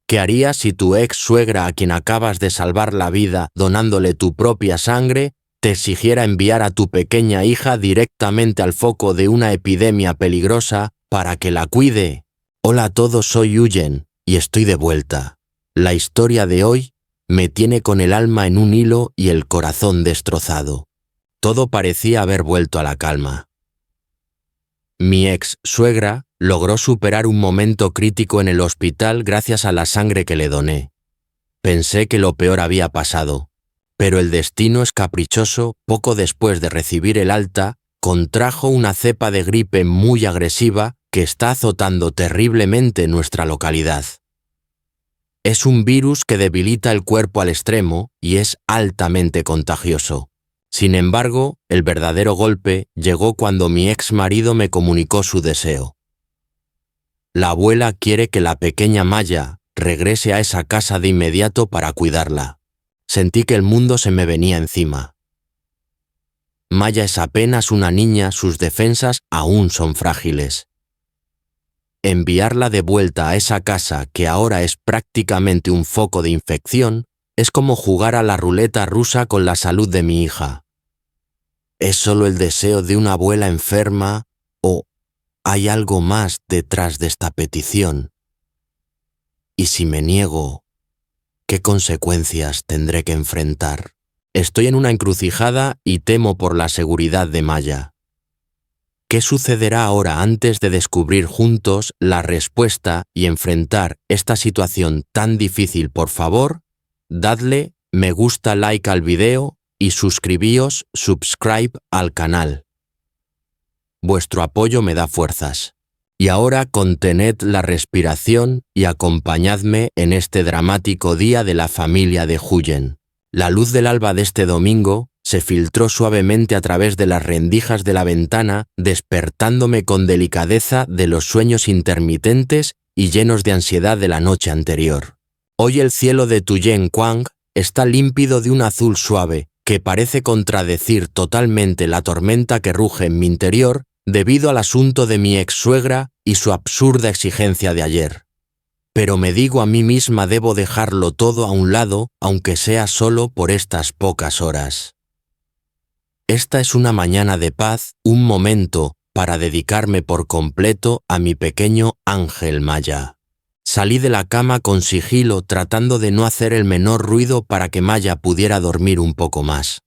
¿Qué harías si tu ex suegra, a quien acabas de salvar la vida donándole tu propia sangre, te exigiera enviar a tu pequeña hija directamente al foco de una epidemia peligrosa para que la cuide? Hola a todos, soy Eugen y estoy de vuelta. La historia de hoy me tiene con el alma en un hilo y el corazón destrozado. Todo parecía haber vuelto a la calma. Mi ex suegra logró superar un momento crítico en el hospital gracias a la sangre que le doné. Pensé que lo peor había pasado, pero el destino es caprichoso. Poco después de recibir el alta, contrajo una cepa de gripe muy agresiva que está azotando terriblemente nuestra localidad. Es un virus que debilita el cuerpo al extremo y es altamente contagioso. Sin embargo, el verdadero golpe llegó cuando mi ex marido me comunicó su deseo. La abuela quiere que la pequeña Maya regrese a esa casa de inmediato para cuidarla. Sentí que el mundo se me venía encima. Maya es apenas una niña, sus defensas aún son frágiles. Enviarla de vuelta a esa casa, que ahora es prácticamente un foco de infección, es como jugar a la ruleta rusa con la salud de mi hija. ¿Es solo el deseo de una abuela enferma o hay algo más detrás de esta petición? Y si me niego, ¿qué consecuencias tendré que enfrentar? Estoy en una encrucijada y temo por la seguridad de Maya. ¿Qué sucederá ahora antes de descubrir juntos la respuesta y enfrentar esta situación tan difícil? Por favor, dadle me gusta, like al video y suscribíos, subscribe al canal. Vuestro apoyo me da fuerzas. Y ahora contened la respiración y acompañadme en este dramático día de la familia de Eugen. La luz del alba de este domingo se filtró suavemente a través de las rendijas de la ventana, despertándome con delicadeza de los sueños intermitentes y llenos de ansiedad de la noche anterior. Hoy el cielo de Tuyén-Quang está límpido de un azul suave, que parece contradecir totalmente la tormenta que ruge en mi interior debido al asunto de mi ex-suegra y su absurda exigencia de ayer. Pero me digo a mí misma, debo dejarlo todo a un lado, aunque sea solo por estas pocas horas. Esta es una mañana de paz, un momento para dedicarme por completo a mi pequeño ángel Maya. Salí de la cama con sigilo, tratando de no hacer el menor ruido para que Maya pudiera dormir un poco más.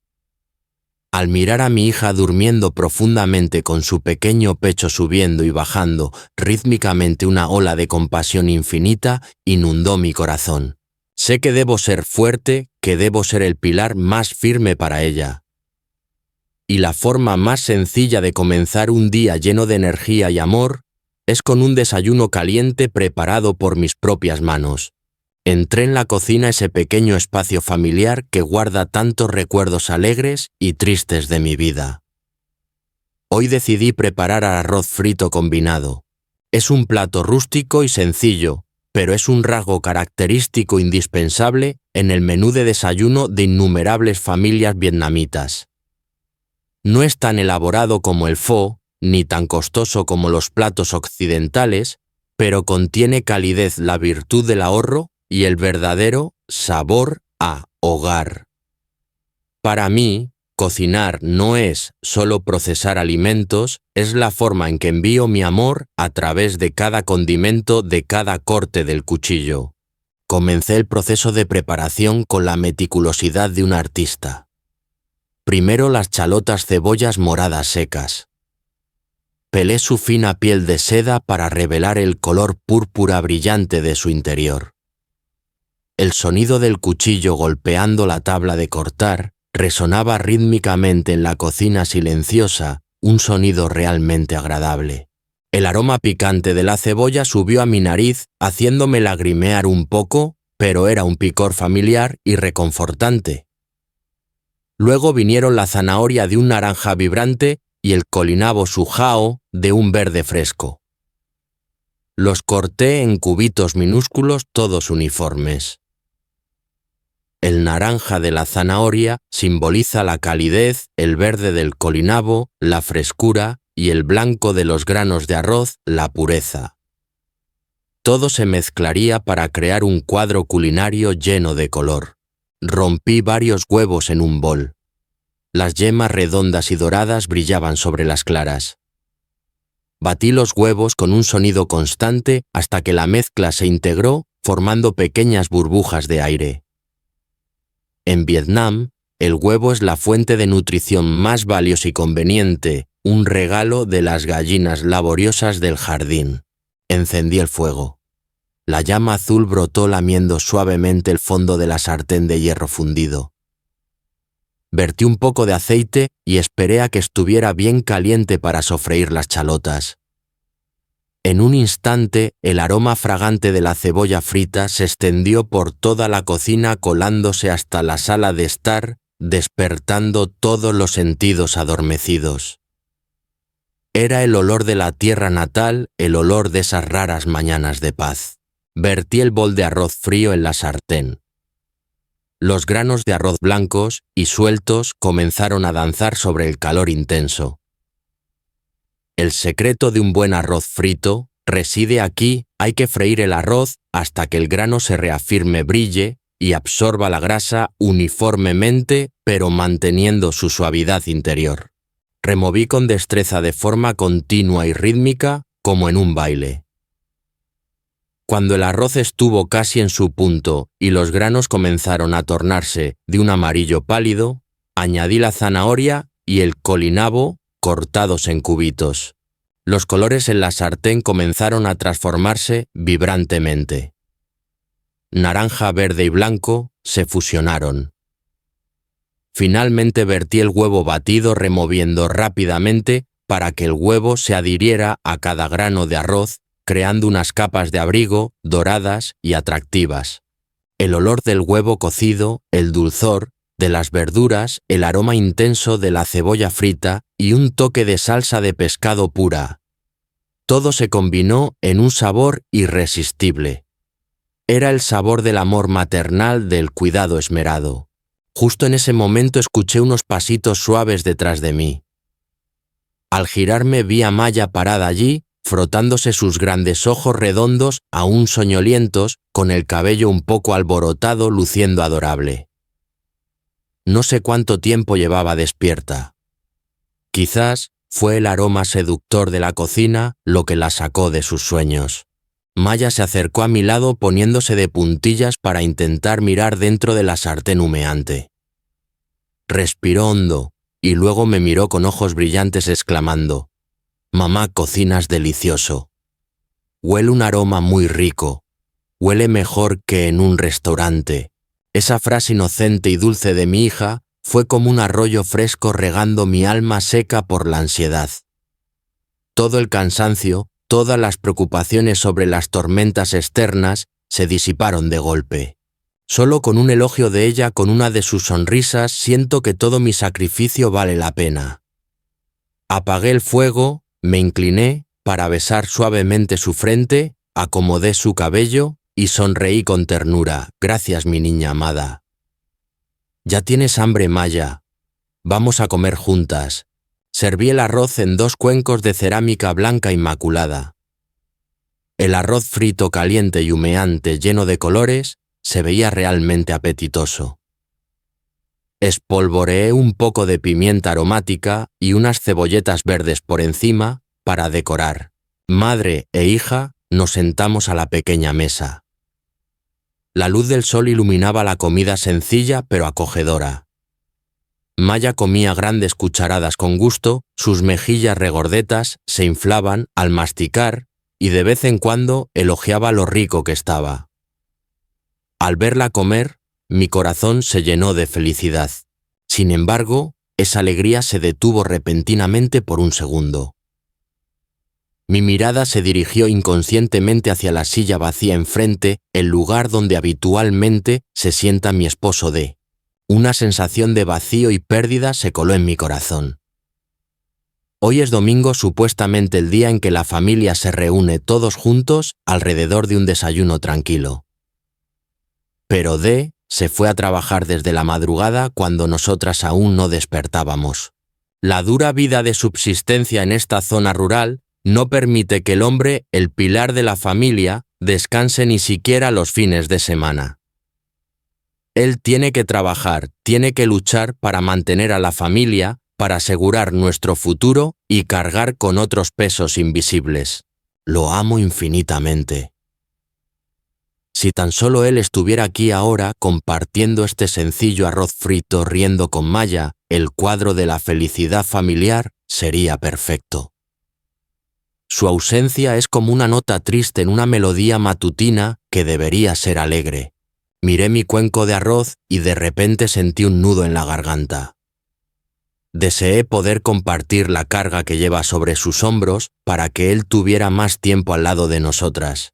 Al mirar a mi hija durmiendo profundamente con su pequeño pecho subiendo y bajando rítmicamente, una ola de compasión infinita inundó mi corazón. Sé que debo ser fuerte, que debo ser el pilar más firme para ella. Y la forma más sencilla de comenzar un día lleno de energía y amor es con un desayuno caliente preparado por mis propias manos. Entré en la cocina, ese pequeño espacio familiar que guarda tantos recuerdos alegres y tristes de mi vida. Hoy decidí preparar arroz frito combinado. Es un plato rústico y sencillo, pero es un rasgo característico indispensable en el menú de desayuno de innumerables familias vietnamitas. No es tan elaborado como el pho, ni tan costoso como los platos occidentales, pero contiene calidez, la virtud del ahorro y el verdadero sabor a hogar. Para mí, cocinar no es solo procesar alimentos, es la forma en que envío mi amor a través de cada condimento, de cada corte del cuchillo. Comencé el proceso de preparación con la meticulosidad de un artista. Primero las chalotas, cebollas moradas secas. Pelé su fina piel de seda para revelar el color púrpura brillante de su interior. El sonido del cuchillo golpeando la tabla de cortar resonaba rítmicamente en la cocina silenciosa, un sonido realmente agradable. El aroma picante de la cebolla subió a mi nariz, haciéndome lagrimear un poco, pero era un picor familiar y reconfortante. Luego vinieron la zanahoria de un naranja vibrante y el colinabo sujao de un verde fresco. Los corté en cubitos minúsculos, todos uniformes. El naranja de la zanahoria simboliza la calidez, el verde del colinabo, la frescura, y el blanco de los granos de arroz, la pureza. Todo se mezclaría para crear un cuadro culinario lleno de color. Rompí varios huevos en un bol. Las yemas redondas y doradas brillaban sobre las claras. Batí los huevos con un sonido constante hasta que la mezcla se integró, formando pequeñas burbujas de aire. En Vietnam, el huevo es la fuente de nutrición más valiosa y conveniente, un regalo de las gallinas laboriosas del jardín. Encendí el fuego. La llama azul brotó lamiendo suavemente el fondo de la sartén de hierro fundido. Vertí un poco de aceite y esperé a que estuviera bien caliente para sofreír las chalotas. En un instante, el aroma fragante de la cebolla frita se extendió por toda la cocina colándose hasta la sala de estar, despertando todos los sentidos adormecidos. Era el olor de la tierra natal, el olor de esas raras mañanas de paz. Vertí el bol de arroz frío en la sartén. Los granos de arroz blancos y sueltos comenzaron a danzar sobre el calor intenso. El secreto de un buen arroz frito reside aquí. Hay que freír el arroz hasta que el grano se reafirme, brille y absorba la grasa uniformemente, pero manteniendo su suavidad interior. Removí con destreza de forma continua y rítmica, como en un baile. Cuando el arroz estuvo casi en su punto y los granos comenzaron a tornarse de un amarillo pálido, añadí la zanahoria y el colinabo cortados en cubitos. Los colores en la sartén comenzaron a transformarse vibrantemente. Naranja, verde y blanco se fusionaron. Finalmente vertí el huevo batido removiendo rápidamente para que el huevo se adhiriera a cada grano de arroz, creando unas capas de abrigo doradas y atractivas. El olor del huevo cocido, el dulzor de las verduras, el aroma intenso de la cebolla frita y un toque de salsa de pescado pura. Todo se combinó en un sabor irresistible. Era el sabor del amor maternal, del cuidado esmerado. Justo en ese momento escuché unos pasitos suaves detrás de mí. Al girarme vi a Maya parada allí, frotándose sus grandes ojos redondos, aún soñolientos, con el cabello un poco alborotado, luciendo adorable. No sé cuánto tiempo llevaba despierta. Quizás fue el aroma seductor de la cocina lo que la sacó de sus sueños. Maya se acercó a mi lado poniéndose de puntillas para intentar mirar dentro de la sartén humeante. Respiró hondo y luego me miró con ojos brillantes exclamando: «Mamá, cocinas delicioso. Huele un aroma muy rico. Huele mejor que en un restaurante». Esa frase inocente y dulce de mi hija fue como un arroyo fresco regando mi alma seca por la ansiedad. Todo el cansancio, todas las preocupaciones sobre las tormentas externas se disiparon de golpe. Solo con un elogio de ella, con una de sus sonrisas, siento que todo mi sacrificio vale la pena. Apagué el fuego, me incliné para besar suavemente su frente, acomodé su cabello y sonreí con ternura. «Gracias, mi niña amada». «¿Ya tienes hambre, Maya? Vamos a comer juntas». Serví el arroz en 2 cuencos de cerámica blanca inmaculada. El arroz frito caliente y humeante, lleno de colores, se veía realmente apetitoso. Espolvoreé un poco de pimienta aromática y unas cebolletas verdes por encima para decorar. Madre e hija nos sentamos a la pequeña mesa. La luz del sol iluminaba la comida sencilla pero acogedora. Maya comía grandes cucharadas con gusto, sus mejillas regordetas se inflaban al masticar y de vez en cuando elogiaba lo rico que estaba. Al verla comer, mi corazón se llenó de felicidad. Sin embargo, esa alegría se detuvo repentinamente por un segundo. Mi mirada se dirigió inconscientemente hacia la silla vacía enfrente, el lugar donde habitualmente se sienta mi esposo D. Una sensación de vacío y pérdida se coló en mi corazón. Hoy es domingo, supuestamente el día en que la familia se reúne todos juntos alrededor de un desayuno tranquilo. Pero D se fue a trabajar desde la madrugada cuando nosotras aún no despertábamos. La dura vida de subsistencia en esta zona rural no permite que el hombre, el pilar de la familia, descanse ni siquiera los fines de semana. Él tiene que trabajar, tiene que luchar para mantener a la familia, para asegurar nuestro futuro y cargar con otros pesos invisibles. Lo amo infinitamente. Si tan solo él estuviera aquí ahora compartiendo este sencillo arroz frito riendo con Maya, el cuadro de la felicidad familiar sería perfecto. Su ausencia es como una nota triste en una melodía matutina que debería ser alegre. Miré mi cuenco de arroz y de repente sentí un nudo en la garganta. Deseé poder compartir la carga que lleva sobre sus hombros para que él tuviera más tiempo al lado de nosotras.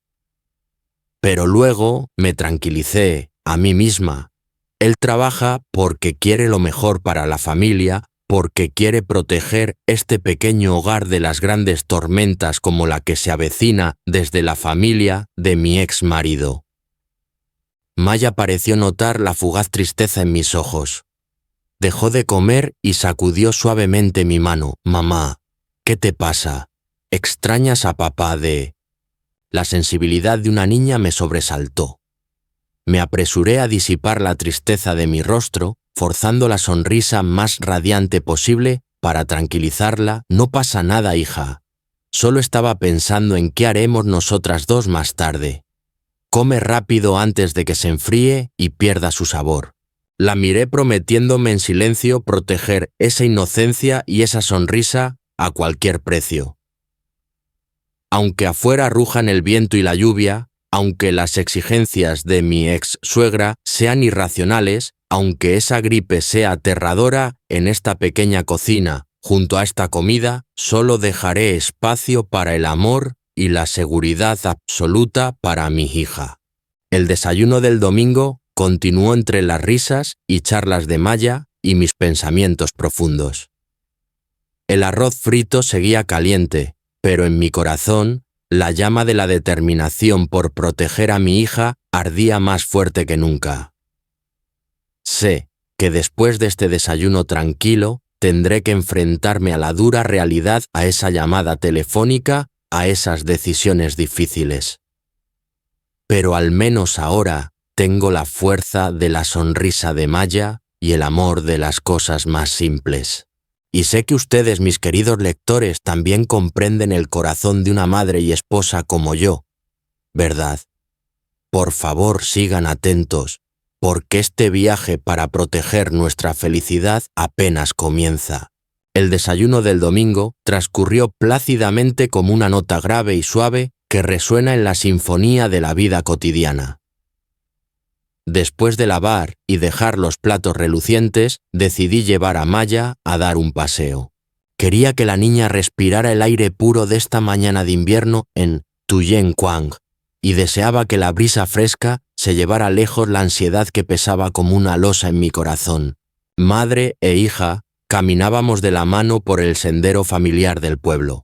Pero luego me tranquilicé a mí misma. Él trabaja porque quiere lo mejor para la familia, porque quiere proteger este pequeño hogar de las grandes tormentas como la que se avecina desde la familia de mi ex marido. Maya pareció notar la fugaz tristeza en mis ojos. Dejó de comer y sacudió suavemente mi mano. «Mamá, ¿qué te pasa? ¿Extrañas a papá de...?» La sensibilidad de una niña me sobresaltó. Me apresuré a disipar la tristeza de mi rostro, forzando la sonrisa más radiante posible para tranquilizarla. «No pasa nada, hija. Solo estaba pensando en qué haremos nosotras dos más tarde. Come rápido antes de que se enfríe y pierda su sabor». La miré prometiéndome en silencio proteger esa inocencia y esa sonrisa a cualquier precio. Aunque afuera rujan el viento y la lluvia, aunque las exigencias de mi ex suegra sean irracionales, aunque esa gripe sea aterradora, en esta pequeña cocina, junto a esta comida, solo dejaré espacio para el amor y la seguridad absoluta para mi hija. El desayuno del domingo continuó entre las risas y charlas de Maya y mis pensamientos profundos. El arroz frito seguía caliente, pero en mi corazón, la llama de la determinación por proteger a mi hija ardía más fuerte que nunca. Sé que después de este desayuno tranquilo, tendré que enfrentarme a la dura realidad, a esa llamada telefónica, a esas decisiones difíciles. Pero al menos ahora, tengo la fuerza de la sonrisa de Maya y el amor de las cosas más simples. Y sé que ustedes, mis queridos lectores, también comprenden el corazón de una madre y esposa como yo, ¿verdad? Por favor, sigan atentos, porque este viaje para proteger nuestra felicidad apenas comienza. El desayuno del domingo transcurrió plácidamente como una nota grave y suave que resuena en la sinfonía de la vida cotidiana. Después de lavar y dejar los platos relucientes, decidí llevar a Maya a dar un paseo. Quería que la niña respirara el aire puro de esta mañana de invierno en Tuyén-Quang y deseaba que la brisa fresca se llevara lejos la ansiedad que pesaba como una losa en mi corazón. Madre e hija caminábamos de la mano por el sendero familiar del pueblo.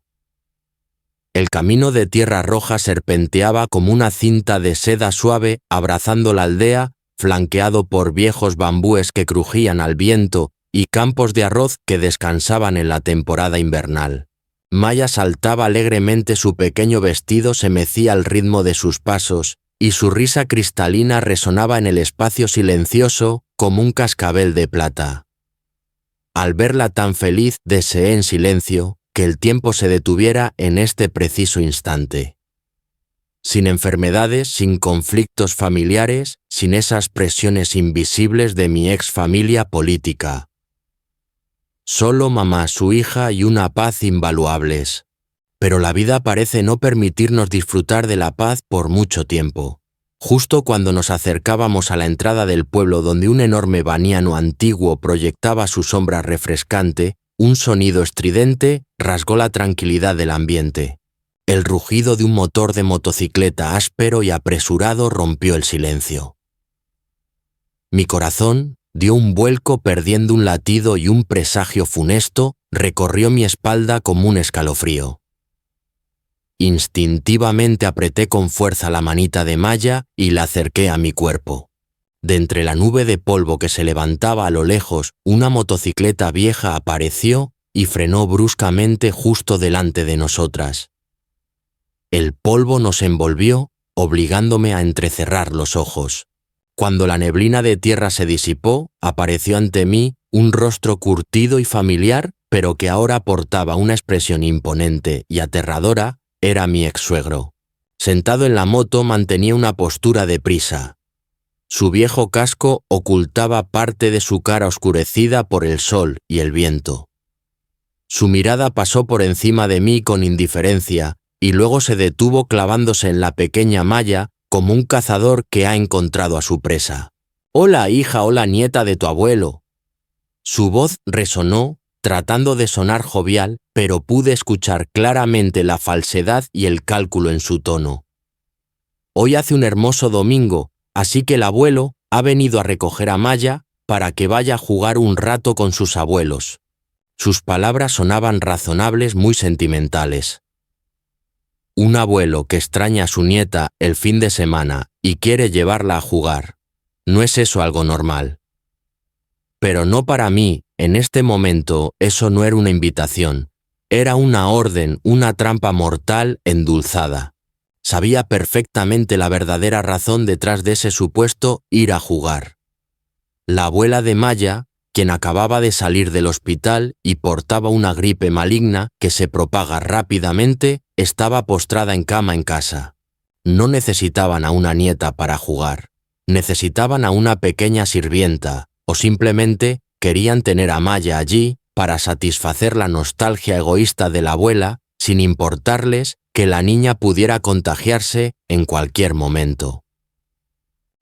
El camino de tierra roja serpenteaba como una cinta de seda suave abrazando la aldea, flanqueado por viejos bambúes que crujían al viento y campos de arroz que descansaban en la temporada invernal. Maya saltaba alegremente, su pequeño vestido se mecía al ritmo de sus pasos y su risa cristalina resonaba en el espacio silencioso como un cascabel de plata. Al verla tan feliz, deseé en silencio que el tiempo se detuviera en este preciso instante. Sin enfermedades, sin conflictos familiares, sin esas presiones invisibles de mi ex familia política. Solo mamá, su hija y una paz invaluables. Pero la vida parece no permitirnos disfrutar de la paz por mucho tiempo. Justo cuando nos acercábamos a la entrada del pueblo donde un enorme baniano antiguo proyectaba su sombra refrescante, un sonido estridente rasgó la tranquilidad del ambiente. El rugido de un motor de motocicleta áspero y apresurado rompió el silencio. Mi corazón dio un vuelco perdiendo un latido y un presagio funesto recorrió mi espalda como un escalofrío. Instintivamente apreté con fuerza la manita de Maya y la acerqué a mi cuerpo. De entre la nube de polvo que se levantaba a lo lejos, una motocicleta vieja apareció y frenó bruscamente justo delante de nosotras. El polvo nos envolvió obligándome a entrecerrar los ojos. Cuando la neblina de tierra se disipó, apareció ante mí un rostro curtido y familiar, pero que ahora portaba una expresión imponente y aterradora. Era mi ex-suegro. Sentado en la moto mantenía una postura de prisa. Su viejo casco ocultaba parte de su cara oscurecida por el sol y el viento. Su mirada pasó por encima de mí con indiferencia y luego se detuvo clavándose en la pequeña Maya como un cazador que ha encontrado a su presa. «Hola, hija, hola, nieta de tu abuelo». Su voz resonó, tratando de sonar jovial, pero pude escuchar claramente la falsedad y el cálculo en su tono. «Hoy hace un hermoso domingo, así que el abuelo ha venido a recoger a Maya para que vaya a jugar un rato con sus abuelos». Sus palabras sonaban razonables, muy sentimentales. Un abuelo que extraña a su nieta el fin de semana y quiere llevarla a jugar. ¿No es eso algo normal? Pero no para mí, en este momento, eso no era una invitación. Era una orden, una trampa mortal endulzada. Sabía perfectamente la verdadera razón detrás de ese supuesto ir a jugar. La abuela de Maya, quien acababa de salir del hospital y portaba una gripe maligna que se propaga rápidamente, estaba postrada en cama en casa. No necesitaban a una nieta para jugar. Necesitaban a una pequeña sirvienta, o simplemente querían tener a Maya allí para satisfacer la nostalgia egoísta de la abuela, sin importarles que la niña pudiera contagiarse en cualquier momento.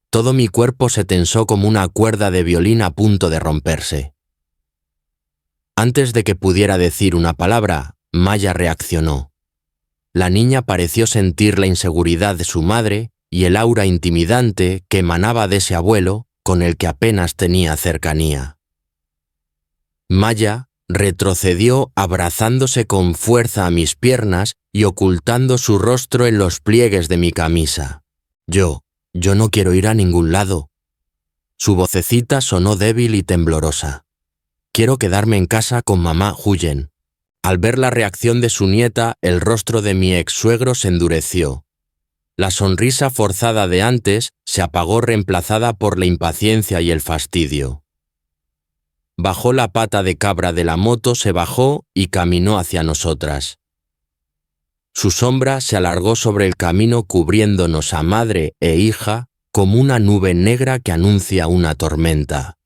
Todo mi cuerpo se tensó como una cuerda de violín a punto de romperse. Antes de que pudiera decir una palabra, Maya reaccionó. La niña pareció sentir la inseguridad de su madre y el aura intimidante que emanaba de ese abuelo con el que apenas tenía cercanía. Maya retrocedió abrazándose con fuerza a mis piernas y ocultando su rostro en los pliegues de mi camisa. Yo no quiero ir a ningún lado. Su vocecita sonó débil y temblorosa. Quiero quedarme en casa con mamá Huyen. Al ver la reacción de su nieta, el rostro de mi ex-suegro se endureció. La sonrisa forzada de antes se apagó reemplazada por la impaciencia y el fastidio. Bajó la pata de cabra de la moto, se bajó y caminó hacia nosotras. Su sombra se alargó sobre el camino cubriéndonos a madre e hija como una nube negra que anuncia una tormenta.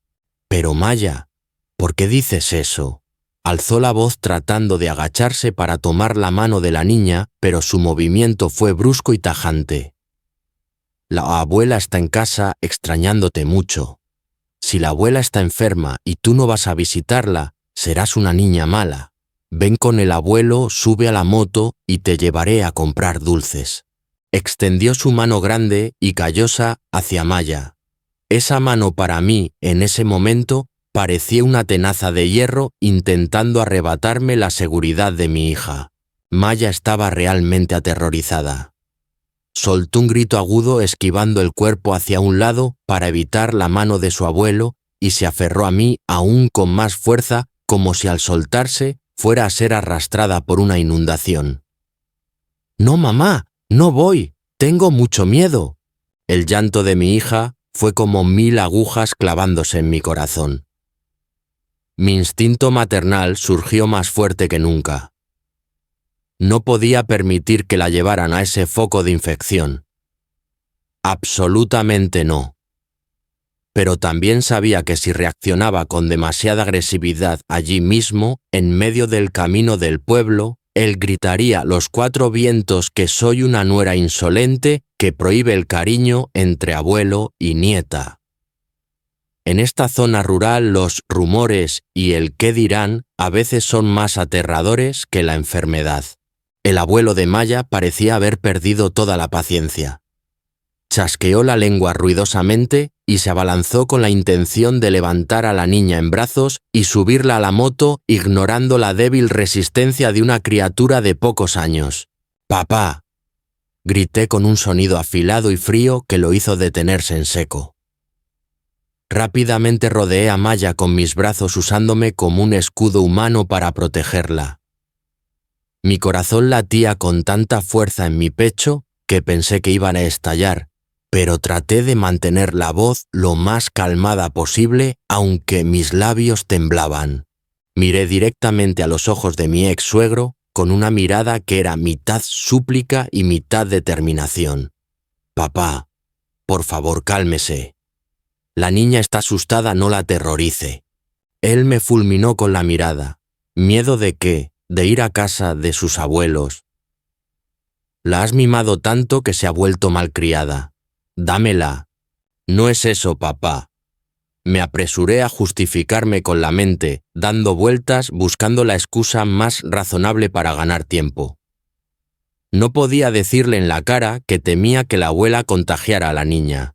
«Pero Maya, ¿por qué dices eso?». Alzó la voz tratando de agacharse para tomar la mano de la niña, pero su movimiento fue brusco y tajante. «La abuela está en casa extrañándote mucho. Si la abuela está enferma y tú no vas a visitarla, serás una niña mala. Ven con el abuelo, sube a la moto y te llevaré a comprar dulces». Extendió su mano grande y callosa hacia Maya. Esa mano para mí, en ese momento, parecía una tenaza de hierro intentando arrebatarme la seguridad de mi hija. Maya estaba realmente aterrorizada. Soltó un grito agudo esquivando el cuerpo hacia un lado para evitar la mano de su abuelo y se aferró a mí aún con más fuerza, como si al soltarse fuera a ser arrastrada por una inundación. «No, mamá, no voy, tengo mucho miedo». El llanto de mi hija fue como 1000 agujas clavándose en mi corazón. Mi instinto maternal surgió más fuerte que nunca. No podía permitir que la llevaran a ese foco de infección. Absolutamente no. Pero también sabía que si reaccionaba con demasiada agresividad allí mismo, en medio del camino del pueblo, él gritaría a los 4 vientos que soy una nuera insolente que prohíbe el cariño entre abuelo y nieta. En esta zona rural los rumores y el qué dirán a veces son más aterradores que la enfermedad. El abuelo de Maya parecía haber perdido toda la paciencia. Chasqueó la lengua ruidosamente y se abalanzó con la intención de levantar a la niña en brazos y subirla a la moto, ignorando la débil resistencia de una criatura de pocos años. «¡Papá!», grité con un sonido afilado y frío que lo hizo detenerse en seco. Rápidamente rodeé a Maya con mis brazos usándome como un escudo humano para protegerla. Mi corazón latía con tanta fuerza en mi pecho que pensé que iban a estallar, pero traté de mantener la voz lo más calmada posible, aunque mis labios temblaban. Miré directamente a los ojos de mi ex suegro con una mirada que era mitad súplica y mitad determinación. Papá, por favor, cálmese. La niña está asustada, no la aterrorice. Él me fulminó con la mirada. ¿Miedo de qué? De ir a casa de sus abuelos. La has mimado tanto que se ha vuelto malcriada. Dámela. No es eso, papá. Me apresuré a justificarme con la mente, dando vueltas buscando la excusa más razonable para ganar tiempo. No podía decirle en la cara que temía que la abuela contagiara a la niña.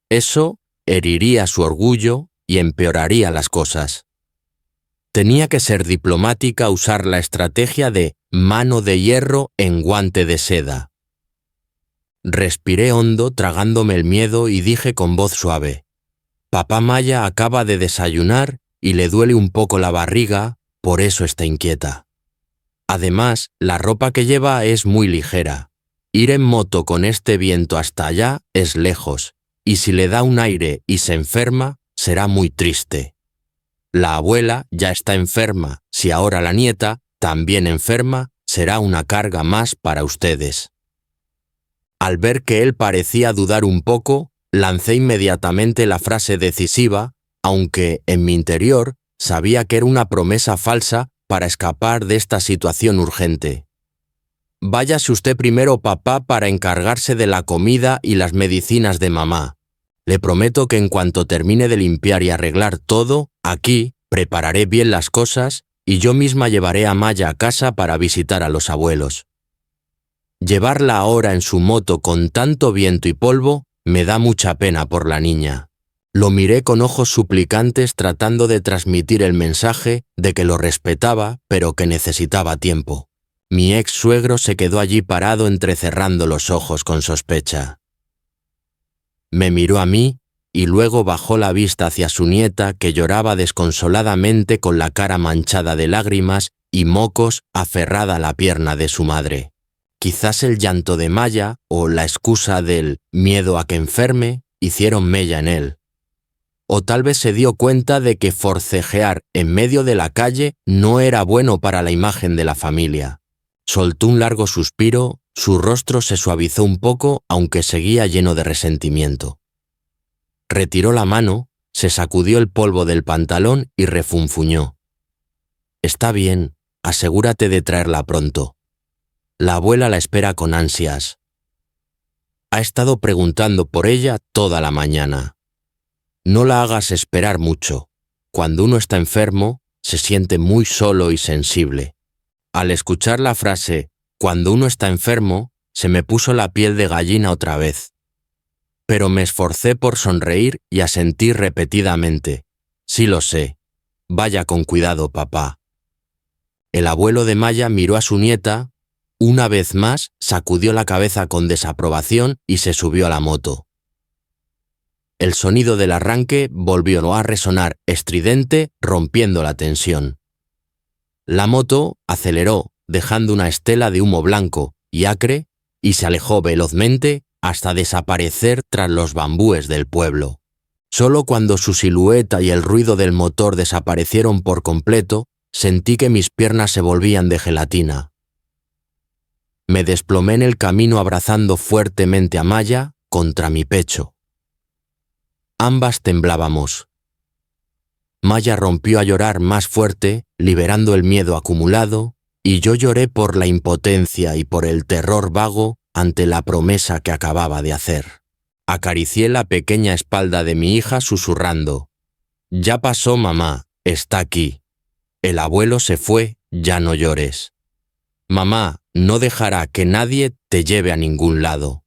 Eso heriría su orgullo y empeoraría las cosas. Tenía que ser diplomática, usar la estrategia de mano de hierro en guante de seda. Respiré hondo tragándome el miedo y dije con voz suave: Papá Maya acaba de desayunar y le duele un poco la barriga, por eso está inquieta. Además, la ropa que lleva es muy ligera. Ir en moto con este viento hasta allá es lejos, y si le da un aire y se enferma, será muy triste. La abuela ya está enferma, si ahora la nieta, también enferma, será una carga más para ustedes. Al ver que él parecía dudar un poco, lancé inmediatamente la frase decisiva, aunque en mi interior sabía que era una promesa falsa para escapar de esta situación urgente. Váyase usted primero, papá, para encargarse de la comida y las medicinas de mamá. Le prometo que en cuanto termine de limpiar y arreglar todo, aquí prepararé bien las cosas y yo misma llevaré a Maya a casa para visitar a los abuelos. Llevarla ahora en su moto con tanto viento y polvo me da mucha pena por la niña. Lo miré con ojos suplicantes tratando de transmitir el mensaje de que lo respetaba, pero que necesitaba tiempo. Mi ex suegro se quedó allí parado entrecerrando los ojos con sospecha. Me miró a mí y luego bajó la vista hacia su nieta, que lloraba desconsoladamente con la cara manchada de lágrimas y mocos, aferrada a la pierna de su madre. Quizás el llanto de Maya o la excusa del miedo a que enferme hicieron mella en él. O tal vez se dio cuenta de que forcejear en medio de la calle no era bueno para la imagen de la familia. Soltó un largo suspiro, su rostro se suavizó un poco, aunque seguía lleno de resentimiento. Retiró la mano, se sacudió el polvo del pantalón y refunfuñó. Está bien, asegúrate de traerla pronto. La abuela la espera con ansias. Ha estado preguntando por ella toda la mañana. No la hagas esperar mucho. Cuando uno está enfermo, se siente muy solo y sensible. Al escuchar la frase, cuando uno está enfermo, se me puso la piel de gallina otra vez. Pero me esforcé por sonreír y asentir repetidamente. Sí lo sé. Vaya con cuidado, papá. El abuelo de Maya miró a su nieta, una vez más sacudió la cabeza con desaprobación y se subió a la moto. El sonido del arranque volvió a resonar estridente, rompiendo la tensión. La moto aceleró, dejando una estela de humo blanco y acre, y se alejó velozmente hasta desaparecer tras los bambúes del pueblo. Solo cuando su silueta y el ruido del motor desaparecieron por completo, sentí que mis piernas se volvían de gelatina. Me desplomé en el camino abrazando fuertemente a Maya contra mi pecho. Ambas temblábamos. Maya rompió a llorar más fuerte, liberando el miedo acumulado, y yo lloré por la impotencia y por el terror vago ante la promesa que acababa de hacer. Acaricié la pequeña espalda de mi hija susurrando: «Ya pasó, mamá, está aquí. El abuelo se fue, ya no llores. Mamá no dejará que nadie te lleve a ningún lado».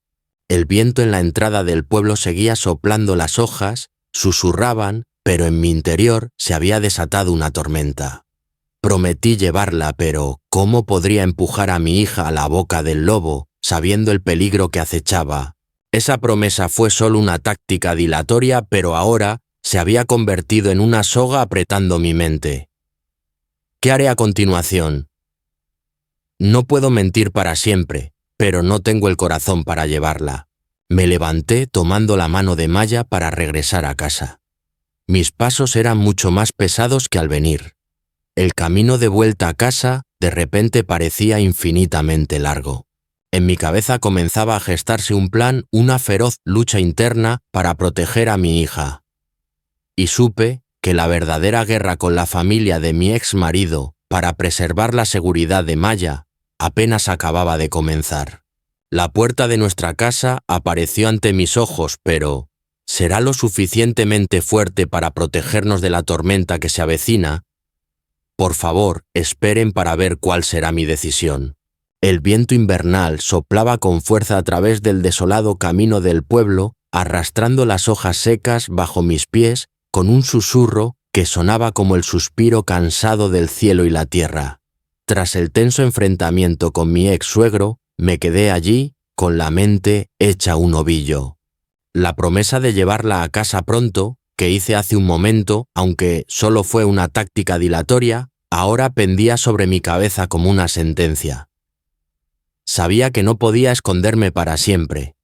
El viento en la entrada del pueblo seguía soplando las hojas, susurraban, pero en mi interior se había desatado una tormenta. Prometí llevarla, pero ¿cómo podría empujar a mi hija a la boca del lobo, sabiendo el peligro que acechaba? Esa promesa fue solo una táctica dilatoria, pero ahora se había convertido en una soga apretando mi mente. ¿Qué haré a continuación? No puedo mentir para siempre, pero no tengo el corazón para llevarla. Me levanté tomando la mano de Maya para regresar a casa. Mis pasos eran mucho más pesados que al venir. El camino de vuelta a casa de repente parecía infinitamente largo. En mi cabeza comenzaba a gestarse un plan, una feroz lucha interna para proteger a mi hija. Y supe que la verdadera guerra con la familia de mi ex marido para preservar la seguridad de Maya apenas acababa de comenzar. La puerta de nuestra casa apareció ante mis ojos, pero ¿será lo suficientemente fuerte para protegernos de la tormenta que se avecina? Por favor, esperen para ver cuál será mi decisión. El viento invernal soplaba con fuerza a través del desolado camino del pueblo, arrastrando las hojas secas bajo mis pies con un susurro que sonaba como el suspiro cansado del cielo y la tierra. Tras el tenso enfrentamiento con mi ex suegro, me quedé allí con la mente hecha un ovillo. La promesa de llevarla a casa pronto, que hice hace un momento, aunque solo fue una táctica dilatoria, ahora pendía sobre mi cabeza como una sentencia. Sabía que no podía esconderme para siempre.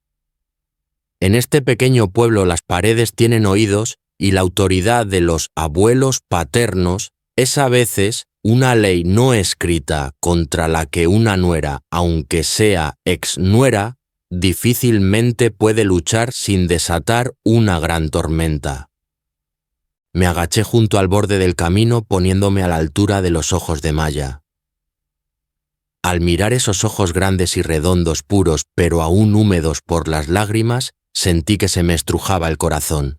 En este pequeño pueblo las paredes tienen oídos y la autoridad de los abuelos paternos es a veces una ley no escrita contra la que una nuera, aunque sea ex-nuera, difícilmente puede luchar sin desatar una gran tormenta. Me agaché junto al borde del camino poniéndome a la altura de los ojos de Maya. Al mirar esos ojos grandes y redondos, puros, pero aún húmedos por las lágrimas, sentí que se me estrujaba el corazón.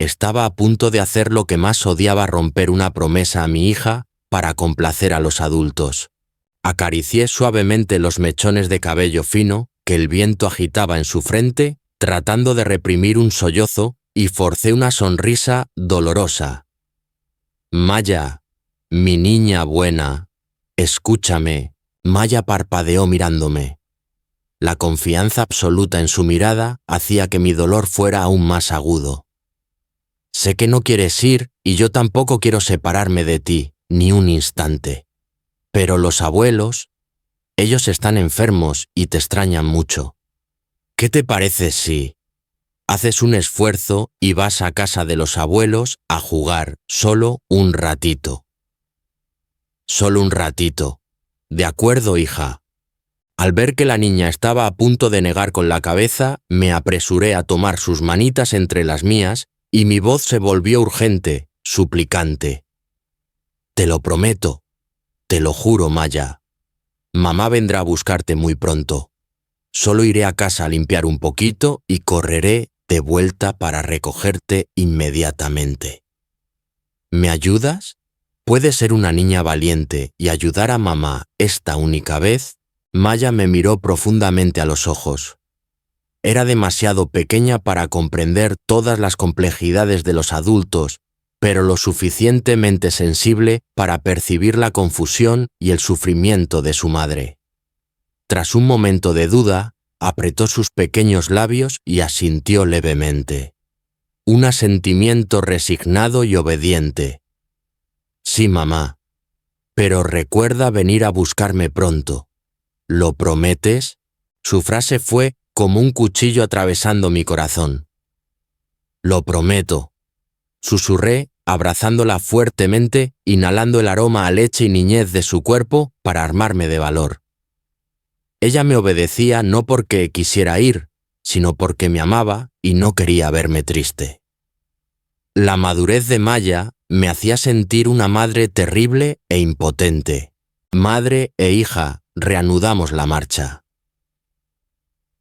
Estaba a punto de hacer lo que más odiaba, romper una promesa a mi hija para complacer a los adultos. Acaricié suavemente los mechones de cabello fino que el viento agitaba en su frente, tratando de reprimir un sollozo, y forcé una sonrisa dolorosa. Maya, mi niña buena, escúchame. Maya parpadeó mirándome. La confianza absoluta en su mirada hacía que mi dolor fuera aún más agudo. Sé que no quieres ir y yo tampoco quiero separarme de ti, ni un instante. Pero los abuelos, ellos están enfermos y te extrañan mucho. ¿Qué te parece si haces un esfuerzo y vas a casa de los abuelos a jugar solo un ratito? Solo un ratito. De acuerdo, hija. Al ver que la niña estaba a punto de negar con la cabeza, me apresuré a tomar sus manitas entre las mías y mi voz se volvió urgente, suplicante. Te lo prometo, te lo juro, Maya. Mamá vendrá a buscarte muy pronto. Solo iré a casa a limpiar un poquito y correré de vuelta para recogerte inmediatamente. ¿Me ayudas? ¿Puedes ser una niña valiente y ayudar a mamá esta única vez? Maya me miró profundamente a los ojos. Era demasiado pequeña para comprender todas las complejidades de los adultos, pero lo suficientemente sensible para percibir la confusión y el sufrimiento de su madre. Tras un momento de duda, apretó sus pequeños labios y asintió levemente. Un asentimiento resignado y obediente. Sí, mamá, pero recuerda venir a buscarme pronto. ¿Lo prometes? Su frase fue como un cuchillo atravesando mi corazón. Lo prometo, susurré, abrazándola fuertemente, inhalando el aroma a leche y niñez de su cuerpo para armarme de valor. Ella me obedecía no porque quisiera ir, sino porque me amaba y no quería verme triste. La madurez de Maya me hacía sentir una madre terrible e impotente. Madre e hija, reanudamos la marcha.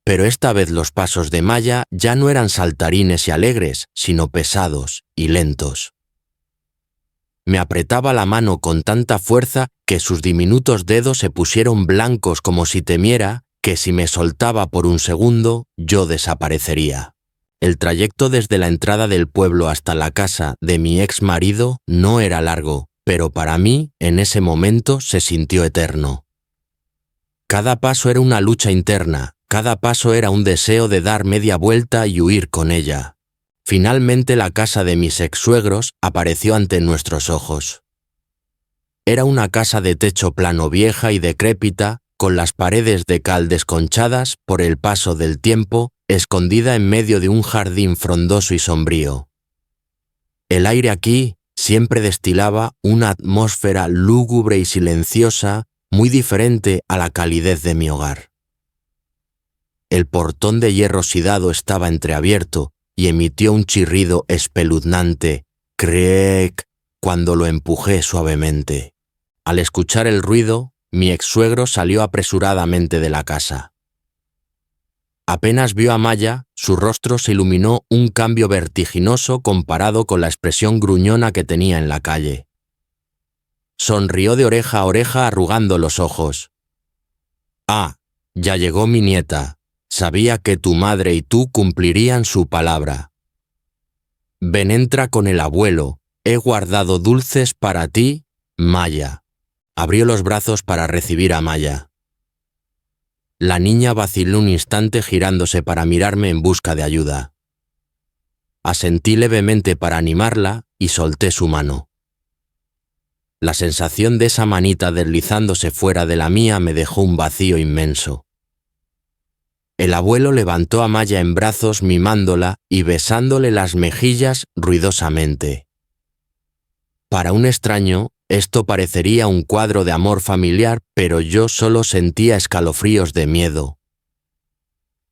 Pero esta vez los pasos de Maya ya no eran saltarines y alegres, sino pesados y lentos. Me apretaba la mano con tanta fuerza que sus diminutos dedos se pusieron blancos como si temiera que si me soltaba por un segundo, yo desaparecería. El trayecto desde la entrada del pueblo hasta la casa de mi ex marido no era largo, pero para mí, en ese momento, se sintió eterno. Cada paso era una lucha interna, cada paso era un deseo de dar media vuelta y huir con ella. Finalmente la casa de mis ex-suegros apareció ante nuestros ojos. Era una casa de techo plano vieja y decrépita, con las paredes de cal desconchadas por el paso del tiempo, escondida en medio de un jardín frondoso y sombrío. El aire aquí siempre destilaba una atmósfera lúgubre y silenciosa, muy diferente a la calidez de mi hogar. El portón de hierro oxidado estaba entreabierto y emitió un chirrido espeluznante, creek, cuando lo empujé suavemente. Al escuchar el ruido, mi ex-suegro salió apresuradamente de la casa. Apenas vio a Maya, su rostro se iluminó un cambio vertiginoso comparado con la expresión gruñona que tenía en la calle. Sonrió de oreja a oreja arrugando los ojos. «Ah, ya llegó mi nieta. Sabía que tu madre y tú cumplirían su palabra. Ven, entra con el abuelo. He guardado dulces para ti, Maya». Abrió los brazos para recibir a Maya. La niña vaciló un instante girándose para mirarme en busca de ayuda. Asentí levemente para animarla y solté su mano. La sensación de esa manita deslizándose fuera de la mía me dejó un vacío inmenso. El abuelo levantó a Maya en brazos mimándola y besándole las mejillas ruidosamente. Para un extraño, esto parecería un cuadro de amor familiar, pero yo solo sentía escalofríos de miedo.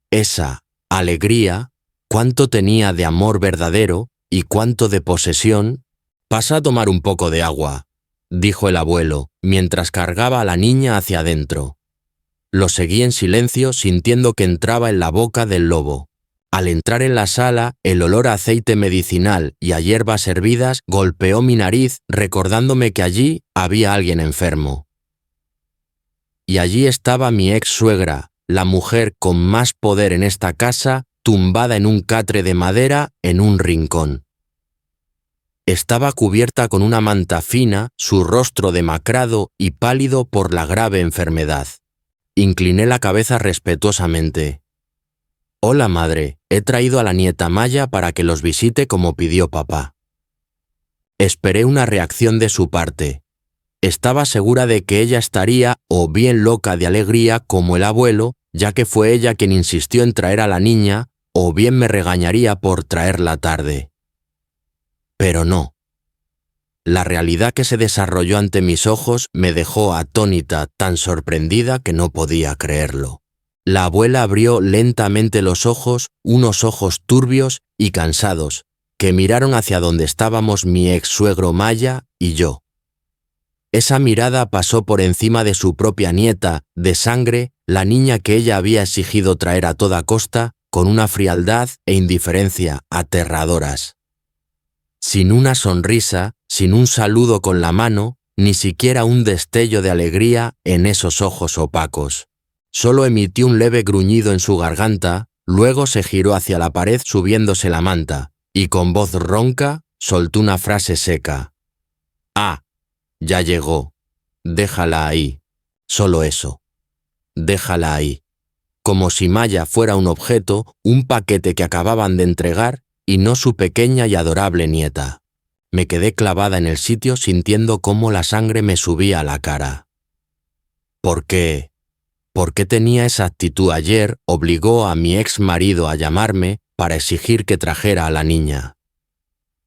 Esa alegría, cuánto tenía de amor verdadero y cuánto de posesión. «Pasa a tomar un poco de agua», dijo el abuelo, mientras cargaba a la niña hacia adentro. Lo seguí en silencio, sintiendo que entraba en la boca del lobo. Al entrar en la sala, el olor a aceite medicinal y a hierbas hervidas golpeó mi nariz, recordándome que allí había alguien enfermo. Y allí estaba mi ex-suegra, la mujer con más poder en esta casa, tumbada en un catre de madera en un rincón. Estaba cubierta con una manta fina, su rostro demacrado y pálido por la grave enfermedad. Incliné la cabeza respetuosamente. «Hola, madre, he traído a la nieta Maya para que los visite como pidió papá». Esperé una reacción de su parte. Estaba segura de que ella estaría o bien loca de alegría como el abuelo, ya que fue ella quien insistió en traer a la niña, o bien me regañaría por traerla tarde. Pero no. La realidad que se desarrolló ante mis ojos me dejó atónita, tan sorprendida que no podía creerlo. La abuela abrió lentamente los ojos, unos ojos turbios y cansados, que miraron hacia donde estábamos mi ex-suegro Maya y yo. Esa mirada pasó por encima de su propia nieta, de sangre, la niña que ella había exigido traer a toda costa, con una frialdad e indiferencia aterradoras. Sin una sonrisa, sin un saludo con la mano, ni siquiera un destello de alegría en esos ojos opacos. Solo emitió un leve gruñido en su garganta, luego se giró hacia la pared subiéndose la manta, y con voz ronca soltó una frase seca. «Ah, ya llegó. Déjala ahí. Solo eso. Déjala ahí». Como si Maya fuera un objeto, un paquete que acababan de entregar, y no su pequeña y adorable nieta. Me quedé clavada en el sitio sintiendo cómo la sangre me subía a la cara. ¿Por qué tenía esa actitud ayer? Obligó a mi ex marido a llamarme para exigir que trajera a la niña.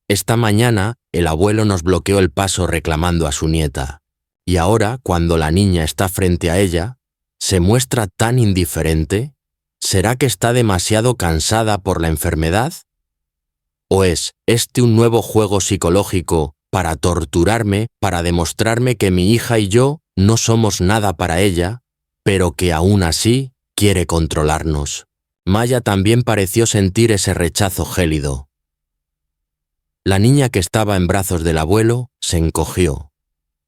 Esta mañana el abuelo nos bloqueó el paso reclamando a su nieta. Y ahora, cuando la niña está frente a ella, ¿se muestra tan indiferente? ¿Será que está demasiado cansada por la enfermedad? ¿O es este un nuevo juego psicológico para torturarme, para demostrarme que mi hija y yo no somos nada para ella, pero que aún así quiere controlarnos? Maya también pareció sentir ese rechazo gélido. La niña que estaba en brazos del abuelo se encogió.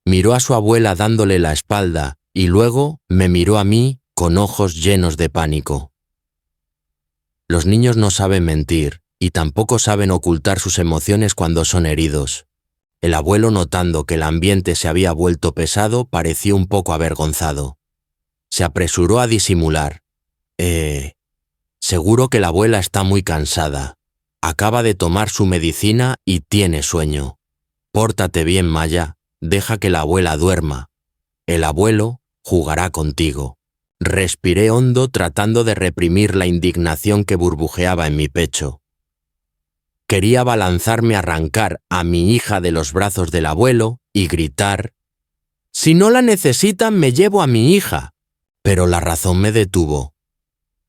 Miró a su abuela dándole la espalda y luego me miró a mí con ojos llenos de pánico. Los niños no saben mentir y tampoco saben ocultar sus emociones cuando son heridos. El abuelo, notando que el ambiente se había vuelto pesado, pareció un poco avergonzado. Se apresuró a disimular. Seguro que la abuela está muy cansada. Acaba de tomar su medicina y tiene sueño. Pórtate bien, Maya. Deja que la abuela duerma. El abuelo jugará contigo». Respiré hondo tratando de reprimir la indignación que burbujeaba en mi pecho. Quería abalanzarme a arrancar a mi hija de los brazos del abuelo y gritar: «Si no la necesitan, me llevo a mi hija». Pero la razón me detuvo.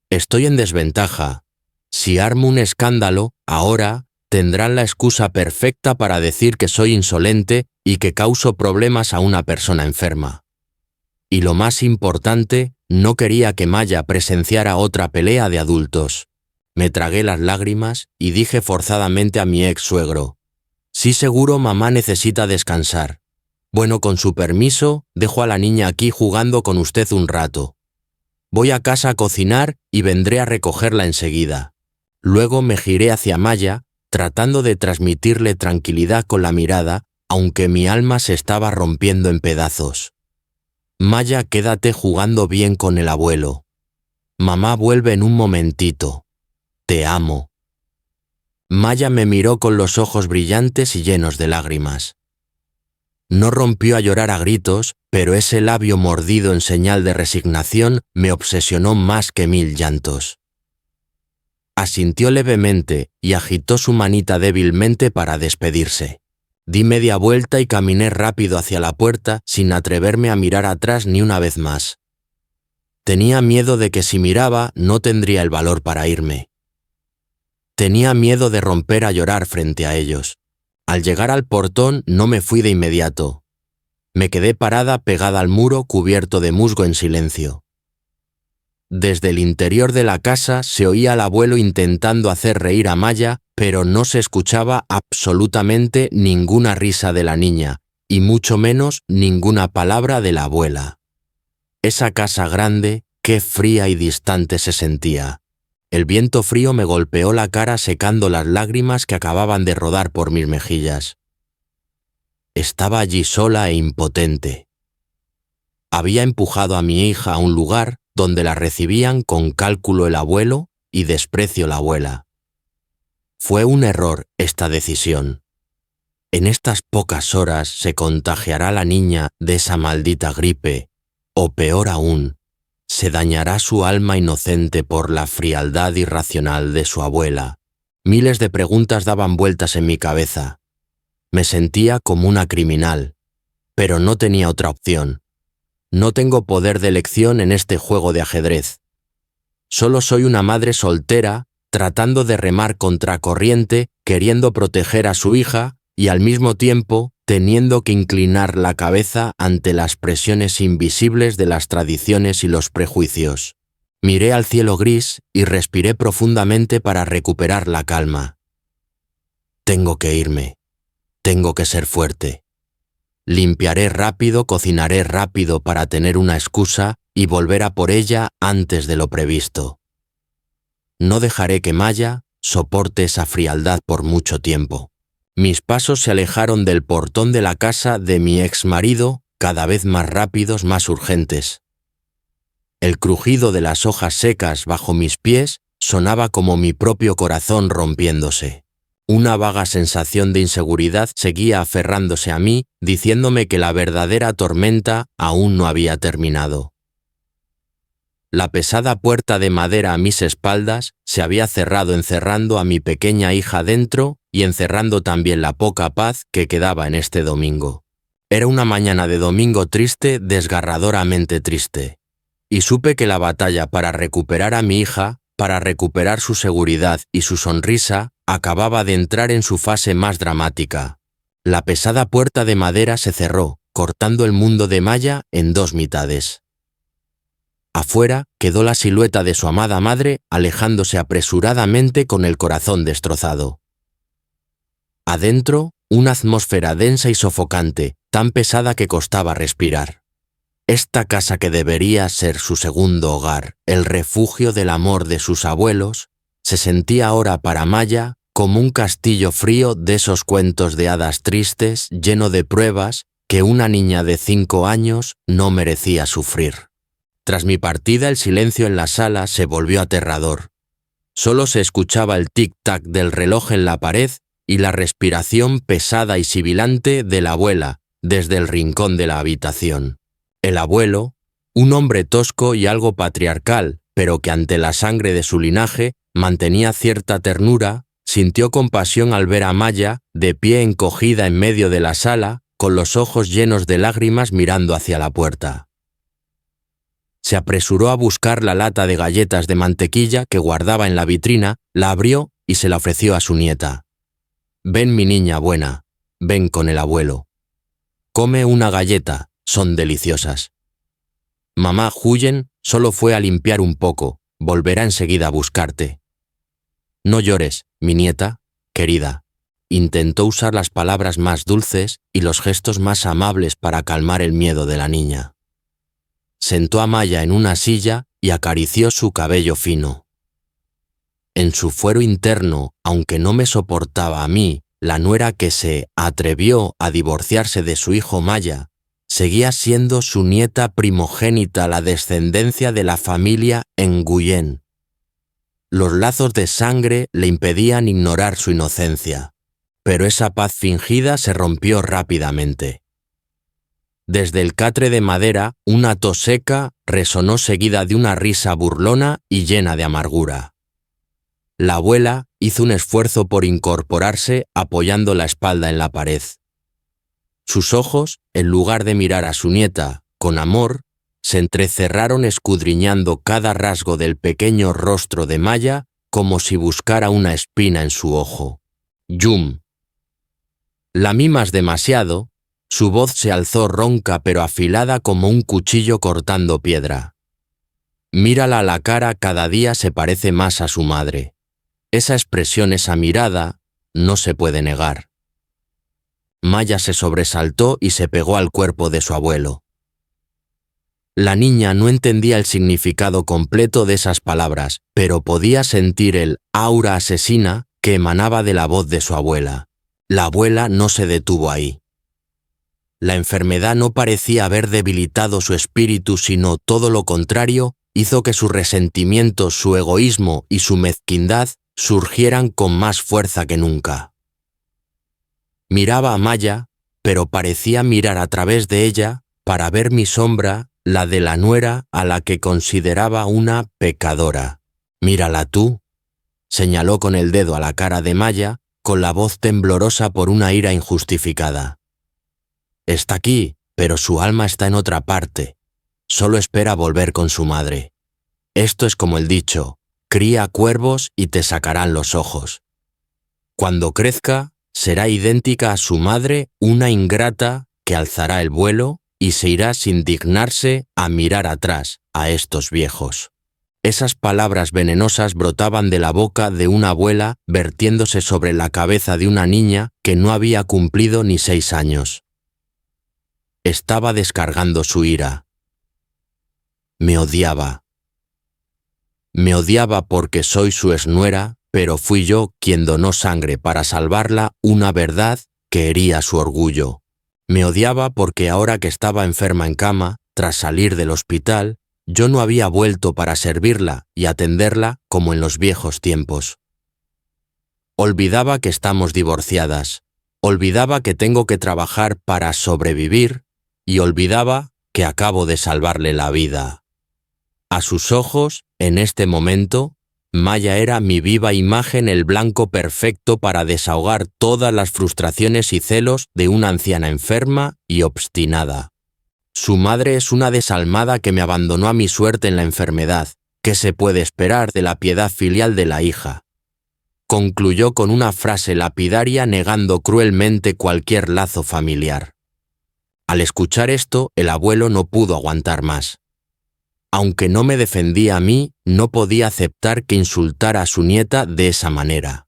Estoy en desventaja. Si armo un escándalo, ahora tendrán la excusa perfecta para decir que soy insolente y que causo problemas a una persona enferma. Y lo más importante, no quería que Maya presenciara otra pelea de adultos. Me tragué las lágrimas y dije forzadamente a mi ex suegro: «Sí, seguro mamá necesita descansar. Bueno, con su permiso, dejo a la niña aquí jugando con usted un rato. Voy a casa a cocinar y vendré a recogerla enseguida». Luego me giré hacia Maya, tratando de transmitirle tranquilidad con la mirada, aunque mi alma se estaba rompiendo en pedazos. «Maya, quédate jugando bien con el abuelo. Mamá vuelve en un momentito. Te amo». Maya me miró con los ojos brillantes y llenos de lágrimas. No rompió a llorar a gritos, pero ese labio mordido en señal de resignación me obsesionó más que 1000 llantos. Asintió levemente y agitó su manita débilmente para despedirse. Di media vuelta y caminé rápido hacia la puerta sin atreverme a mirar atrás ni una vez más. Tenía miedo de que si miraba no tendría el valor para irme. Tenía miedo de romper a llorar frente a ellos. Al llegar al portón no me fui de inmediato. Me quedé parada pegada al muro cubierto de musgo en silencio. Desde el interior de la casa se oía al abuelo intentando hacer reír a Maya, pero no se escuchaba absolutamente ninguna risa de la niña, y mucho menos ninguna palabra de la abuela. Esa casa grande, qué fría y distante se sentía. El viento frío me golpeó la cara secando las lágrimas que acababan de rodar por mis mejillas. Estaba allí sola e impotente. Había empujado a mi hija a un lugar donde la recibían con cálculo el abuelo y desprecio la abuela. Fue un error esta decisión. En estas pocas horas se contagiará la niña de esa maldita gripe, o peor aún, se dañará su alma inocente por la frialdad irracional de su abuela. Miles de preguntas daban vueltas en mi cabeza. Me sentía como una criminal, pero no tenía otra opción. No tengo poder de elección en este juego de ajedrez. Solo soy una madre soltera tratando de remar contracorriente, queriendo proteger a su hija y al mismo tiempo teniendo que inclinar la cabeza ante las presiones invisibles de las tradiciones y los prejuicios. Miré al cielo gris y respiré profundamente para recuperar la calma. Tengo que irme. Tengo que ser fuerte. Limpiaré rápido, cocinaré rápido para tener una excusa y volver a por ella antes de lo previsto. No dejaré que Maya soporte esa frialdad por mucho tiempo. Mis pasos se alejaron del portón de la casa de mi exmarido, cada vez más rápidos, más urgentes. El crujido de las hojas secas bajo mis pies sonaba como mi propio corazón rompiéndose. Una vaga sensación de inseguridad seguía aferrándose a mí, diciéndome que la verdadera tormenta aún no había terminado. La pesada puerta de madera a mis espaldas se había cerrado encerrando a mi pequeña hija dentro y encerrando también la poca paz que quedaba en este domingo. Era una mañana de domingo triste, desgarradoramente triste, y supe que la batalla para recuperar a mi hija, para recuperar su seguridad y su sonrisa, acababa de entrar en su fase más dramática. La pesada puerta de madera se cerró, cortando el mundo de Maya en dos mitades. Afuera quedó la silueta de su amada madre alejándose apresuradamente con el corazón destrozado. Adentro, una atmósfera densa y sofocante, tan pesada que costaba respirar. Esta casa que debería ser su segundo hogar, el refugio del amor de sus abuelos, se sentía ahora para Maya como un castillo frío de esos cuentos de hadas tristes, lleno de pruebas que una niña de 5 años no merecía sufrir. Tras mi partida, el silencio en la sala se volvió aterrador. Solo se escuchaba el tic-tac del reloj en la pared y la respiración pesada y sibilante de la abuela desde el rincón de la habitación. El abuelo, Un hombre tosco y algo patriarcal, pero que ante la sangre de su linaje mantenía cierta ternura, sintió compasión al ver a Maya, de pie encogida en medio de la sala, con los ojos llenos de lágrimas mirando hacia la puerta. Se apresuró a buscar la lata de galletas de mantequilla que guardaba en la vitrina, la abrió y se la ofreció a su nieta. «Ven, mi niña buena, ven con el abuelo. Come una galleta, son deliciosas. Mamá Huyen solo fue a limpiar un poco, volverá enseguida a buscarte. No llores, mi nieta, querida». Intentó usar las palabras más dulces y los gestos más amables para calmar el miedo de la niña. Sentó a Maya en una silla y acarició su cabello fino. En su fuero interno, aunque no me soportaba a mí, la nuera que se atrevió a divorciarse de su hijo Maya, seguía siendo su nieta primogénita, la descendencia de la familia Nguyen. Los lazos de sangre le impedían ignorar su inocencia, pero esa paz fingida se rompió rápidamente. Desde el catre de madera, una tos seca resonó seguida de una risa burlona y llena de amargura. La abuela hizo un esfuerzo por incorporarse apoyando la espalda en la pared. Sus ojos, en lugar de mirar a su nieta con amor, se entrecerraron escudriñando cada rasgo del pequeño rostro de Maya como si buscara una espina en su ojo. «Yum. La mimas demasiado». Su voz se alzó ronca pero afilada como un cuchillo cortando piedra. «Mírala a la cara, cada día se parece más a su madre. Esa expresión, esa mirada, no se puede negar». Maya se sobresaltó y se pegó al cuerpo de su abuelo. La niña no entendía el significado completo de esas palabras, pero podía sentir el aura asesina que emanaba de la voz de su abuela. La abuela no se detuvo ahí. La enfermedad no parecía haber debilitado su espíritu, sino todo lo contrario, hizo que su resentimiento, su egoísmo y su mezquindad surgieran con más fuerza que nunca. Miraba a Maya, pero parecía mirar a través de ella para ver mi sombra, la de la nuera a la que consideraba una pecadora. «Mírala tú», señaló con el dedo a la cara de Maya, con la voz temblorosa por una ira injustificada. «Está aquí, pero su alma está en otra parte. Solo espera volver con su madre. Esto es como el dicho, cría cuervos y te sacarán los ojos. Cuando crezca, será idéntica a su madre, una ingrata que alzará el vuelo y se irá sin dignarse a mirar atrás a estos viejos». Esas palabras venenosas brotaban de la boca de una abuela vertiéndose sobre la cabeza de una niña que no había cumplido ni 6 años. Estaba descargando su ira. Me odiaba. Me odiaba porque soy su exnuera, pero fui yo quien donó sangre para salvarla, una verdad que hería su orgullo. Me odiaba porque ahora que estaba enferma en cama, tras salir del hospital, yo no había vuelto para servirla y atenderla como en los viejos tiempos. Olvidaba que estamos divorciadas, olvidaba que tengo que trabajar para sobrevivir y olvidaba que acabo de salvarle la vida. A sus ojos, en este momento, Maya era mi viva imagen, el blanco perfecto para desahogar todas las frustraciones y celos de una anciana enferma y obstinada. Su madre es una desalmada que me abandonó a mi suerte en la enfermedad. ¿Qué se puede esperar de la piedad filial de la hija? Concluyó con una frase lapidaria negando cruelmente cualquier lazo familiar. Al escuchar esto, el abuelo no pudo aguantar más. Aunque no me defendía a mí, no podía aceptar que insultara a su nieta de esa manera.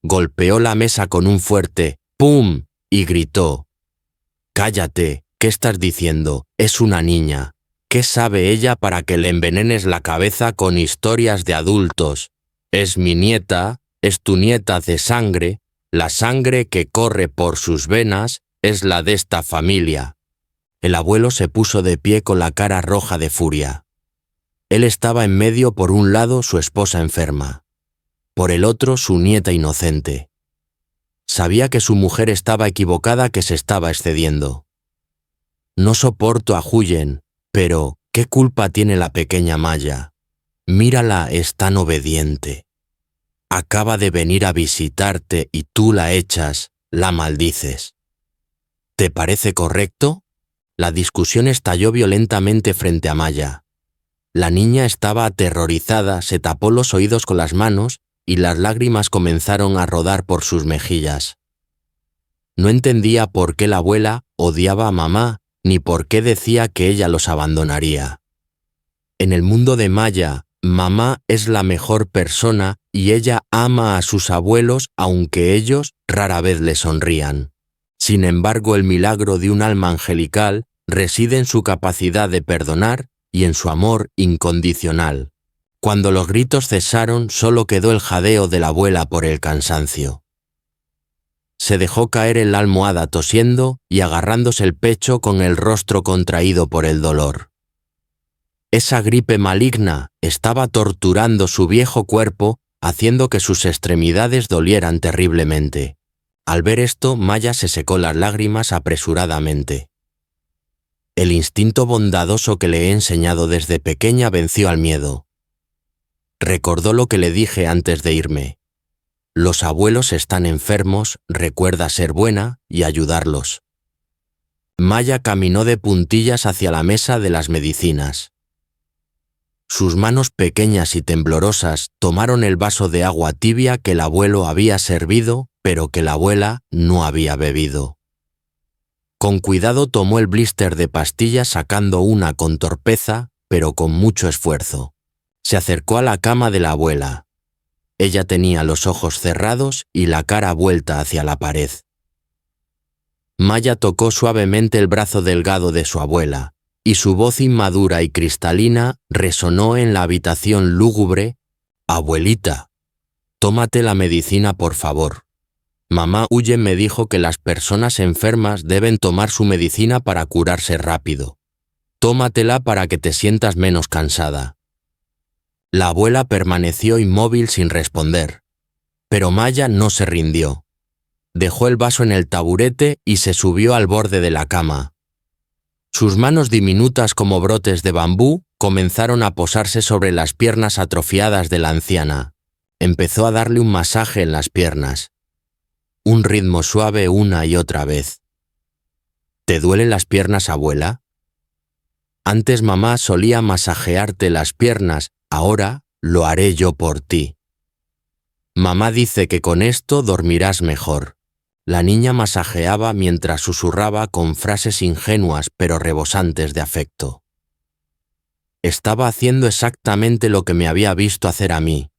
Golpeó la mesa con un fuerte ¡pum! Y gritó: «Cállate, ¿qué estás diciendo? Es una niña. ¿Qué sabe ella para que le envenenes la cabeza con historias de adultos? Es mi nieta, es tu nieta de sangre, la sangre que corre por sus venas es la de esta familia». El abuelo se puso de pie con la cara roja de furia. Él estaba en medio, por un lado su esposa enferma, por el otro su nieta inocente. Sabía que su mujer estaba equivocada, que se estaba excediendo. «No soporto a Huyen, Pero, ¿qué culpa tiene la pequeña Maya? Mírala, es tan obediente. Acaba de venir a visitarte y tú la echas, la maldices. ¿Te parece correcto? La discusión estalló violentamente frente a Maya. La niña estaba aterrorizada, se tapó los oídos con las manos y las lágrimas comenzaron a rodar por sus mejillas. No entendía por qué la abuela odiaba a mamá, ni por qué decía que ella los abandonaría. En el mundo de Maya, mamá es la mejor persona y ella ama a sus abuelos aunque ellos rara vez le sonrían. Sin embargo, el milagro de un alma angelical reside en su capacidad de perdonar y en su amor incondicional. Cuando los gritos cesaron, solo quedó el jadeo de la abuela por el cansancio. Se dejó caer en la almohada tosiendo y agarrándose el pecho con el rostro contraído por el dolor. Esa gripe maligna estaba torturando su viejo cuerpo, haciendo que sus extremidades dolieran terriblemente. Al ver esto, Maya se secó las lágrimas apresuradamente. El instinto bondadoso que le he enseñado desde pequeña venció al miedo. Recordó lo que le dije antes de irme. Los abuelos están enfermos, recuerda ser buena y ayudarlos. Maya caminó de puntillas hacia la mesa de las medicinas. Sus manos pequeñas y temblorosas tomaron el vaso de agua tibia que el abuelo había servido, pero que la abuela no había bebido. Con cuidado tomó el blister de pastillas sacando una con torpeza, pero con mucho esfuerzo. Se acercó a la cama de la abuela. Ella tenía los ojos cerrados y la cara vuelta hacia la pared. Maya tocó suavemente el brazo delgado de su abuela, y su voz inmadura y cristalina resonó en la habitación lúgubre: «Abuelita, tómate la medicina, por favor. Mamá Huye me dijo que las personas enfermas deben tomar su medicina para curarse rápido. Tómatela para que te sientas menos cansada». La abuela permaneció inmóvil sin responder, pero Maya no se rindió. Dejó el vaso en el taburete y se subió al borde de la cama. Sus manos diminutas como brotes de bambú comenzaron a posarse sobre las piernas atrofiadas de la anciana. Empezó a darle un masaje en las piernas. Un ritmo suave una y otra vez. ¿Te duelen las piernas, abuela? Antes mamá solía masajearte las piernas, ahora lo haré yo por ti. Mamá dice que con esto dormirás mejor. La niña masajeaba mientras susurraba con frases ingenuas pero rebosantes de afecto. Estaba haciendo exactamente lo que me había visto hacer a mí.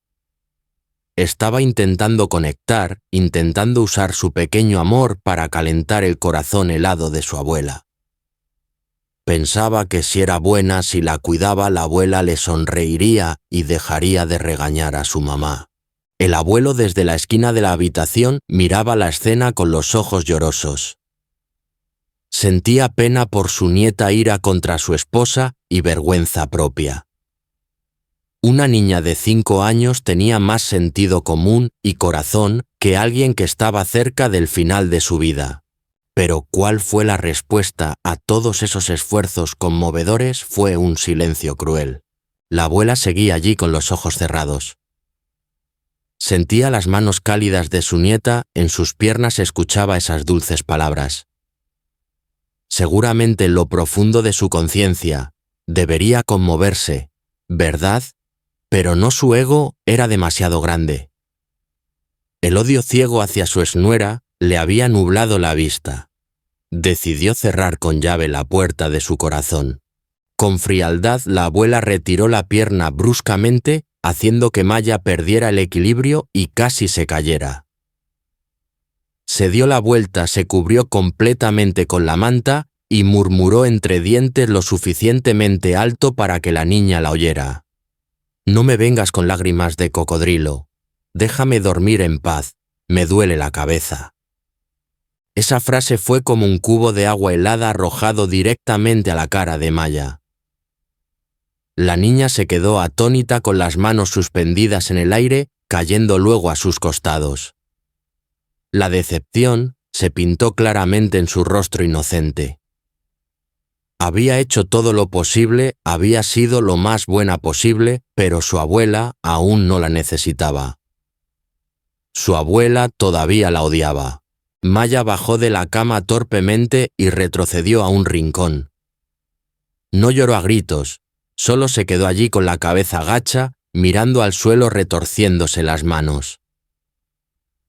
Estaba intentando conectar, intentando usar su pequeño amor para calentar el corazón helado de su abuela. Pensaba que si era buena, si la cuidaba, la abuela le sonreiría y dejaría de regañar a su mamá. El abuelo desde la esquina de la habitación miraba la escena con los ojos llorosos. Sentía pena por su nieta, ira contra su esposa y vergüenza propia. Una niña de 5 años tenía más sentido común y corazón que alguien que estaba cerca del final de su vida. Pero ¿cuál fue la respuesta a todos esos esfuerzos conmovedores? Fue un silencio cruel. La abuela seguía allí con los ojos cerrados. Sentía las manos cálidas de su nieta, en sus piernas escuchaba esas dulces palabras. Seguramente en lo profundo de su conciencia debería conmoverse, ¿verdad? Pero no, su ego era demasiado grande. El odio ciego hacia su exnuera le había nublado la vista. Decidió cerrar con llave la puerta de su corazón. Con frialdad la abuela retiró la pierna bruscamente, haciendo que Maya perdiera el equilibrio y casi se cayera. Se dio la vuelta, se cubrió completamente con la manta y murmuró entre dientes lo suficientemente alto para que la niña la oyera. «No me vengas con lágrimas de cocodrilo. Déjame dormir en paz. Me duele la cabeza». Esa frase fue como un cubo de agua helada arrojado directamente a la cara de Maya. La niña se quedó atónita con las manos suspendidas en el aire, cayendo luego a sus costados. La decepción se pintó claramente en su rostro inocente. Había hecho todo lo posible, había sido lo más buena posible, pero su abuela aún no la necesitaba. Su abuela todavía la odiaba. Maya bajó de la cama torpemente y retrocedió a un rincón. No lloró a gritos, solo se quedó allí con la cabeza gacha, mirando al suelo retorciéndose las manos.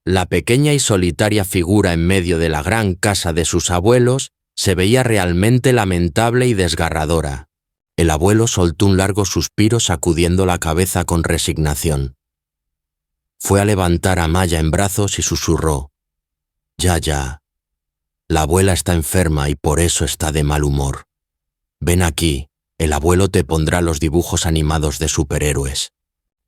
La pequeña y solitaria figura en medio de la gran casa de sus abuelos se veía realmente lamentable y desgarradora. El abuelo soltó un largo suspiro sacudiendo la cabeza con resignación. Fue a levantar a Maya en brazos y susurró: Ya. La abuela está enferma y por eso está de mal humor. Ven aquí, el abuelo te pondrá los dibujos animados de superhéroes.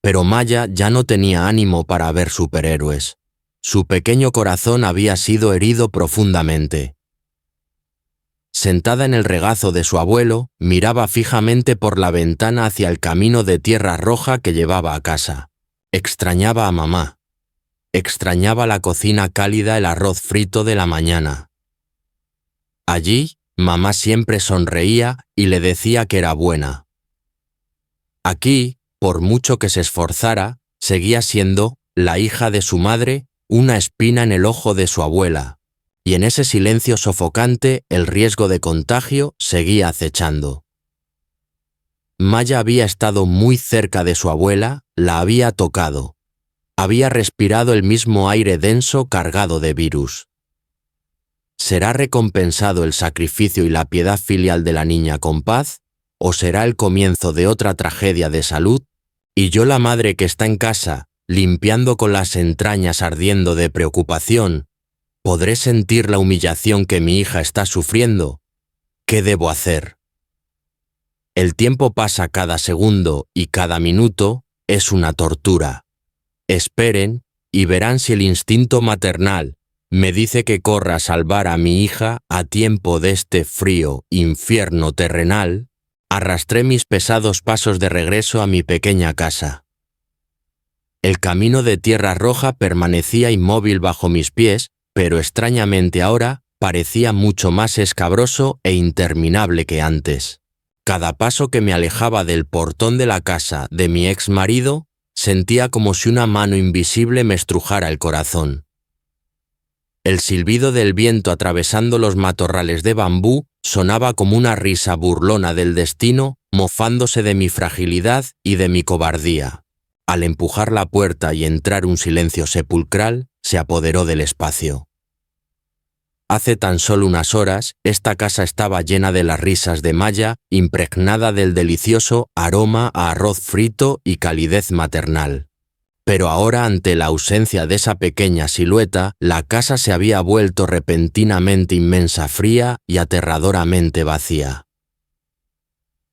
Pero Maya ya no tenía ánimo para ver superhéroes. Su pequeño corazón había sido herido profundamente. Sentada en el regazo de su abuelo, miraba fijamente por la ventana hacia el camino de tierra roja que llevaba a casa. Extrañaba a mamá. Extrañaba la cocina cálida, el arroz frito de la mañana. Allí, mamá siempre sonreía y le decía que era buena. Aquí, por mucho que se esforzara, seguía siendo, la hija de su madre, una espina en el ojo de su abuela, y en ese silencio sofocante el riesgo de contagio seguía acechando. Maya había estado muy cerca de su abuela, la había tocado. Había respirado el mismo aire denso cargado de virus. ¿Será recompensado el sacrificio y la piedad filial de la niña con paz? ¿O será el comienzo de otra tragedia de salud? Y yo, la madre que está en casa, limpiando con las entrañas ardiendo de preocupación, ¿podré sentir la humillación que mi hija está sufriendo? ¿Qué debo hacer? El tiempo pasa cada segundo y cada minuto es una tortura. Esperen y verán si el instinto maternal me dice que corra a salvar a mi hija a tiempo de este frío infierno terrenal. Arrastré mis pesados pasos de regreso a mi pequeña casa. El camino de tierra roja permanecía inmóvil bajo mis pies, pero extrañamente ahora parecía mucho más escabroso e interminable que antes. Cada paso que me alejaba del portón de la casa de mi ex marido, sentía como si una mano invisible me estrujara el corazón. El silbido del viento atravesando los matorrales de bambú sonaba como una risa burlona del destino, mofándose de mi fragilidad y de mi cobardía. Al empujar la puerta y entrar un silencio sepulcral, se apoderó del espacio. Hace tan solo unas horas, esta casa estaba llena de las risas de Maya, impregnada del delicioso aroma a arroz frito y calidez maternal. Pero ahora, ante la ausencia de esa pequeña silueta, la casa se había vuelto repentinamente inmensa, fría y aterradoramente vacía.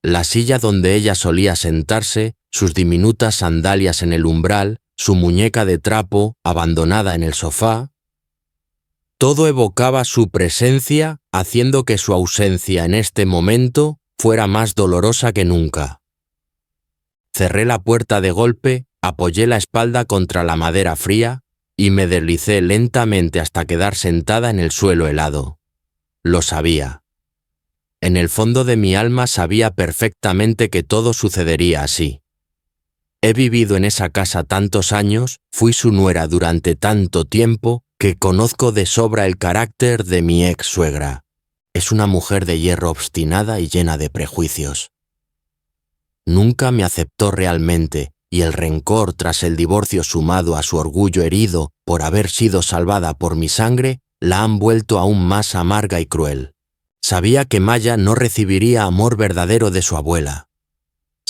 La silla donde ella solía sentarse, sus diminutas sandalias en el umbral, su muñeca de trapo abandonada en el sofá, todo evocaba su presencia, haciendo que su ausencia en este momento fuera más dolorosa que nunca. Cerré la puerta de golpe, apoyé la espalda contra la madera fría y me deslicé lentamente hasta quedar sentada en el suelo helado. Lo sabía. En el fondo de mi alma sabía perfectamente que todo sucedería así. He vivido en esa casa tantos años, fui su nuera durante tanto tiempo, que conozco de sobra el carácter de mi ex suegra. Es una mujer de hierro obstinada y llena de prejuicios. Nunca me aceptó realmente, y el rencor tras el divorcio sumado a su orgullo herido por haber sido salvada por mi sangre, la han vuelto aún más amarga y cruel. Sabía que Maya no recibiría amor verdadero de su abuela.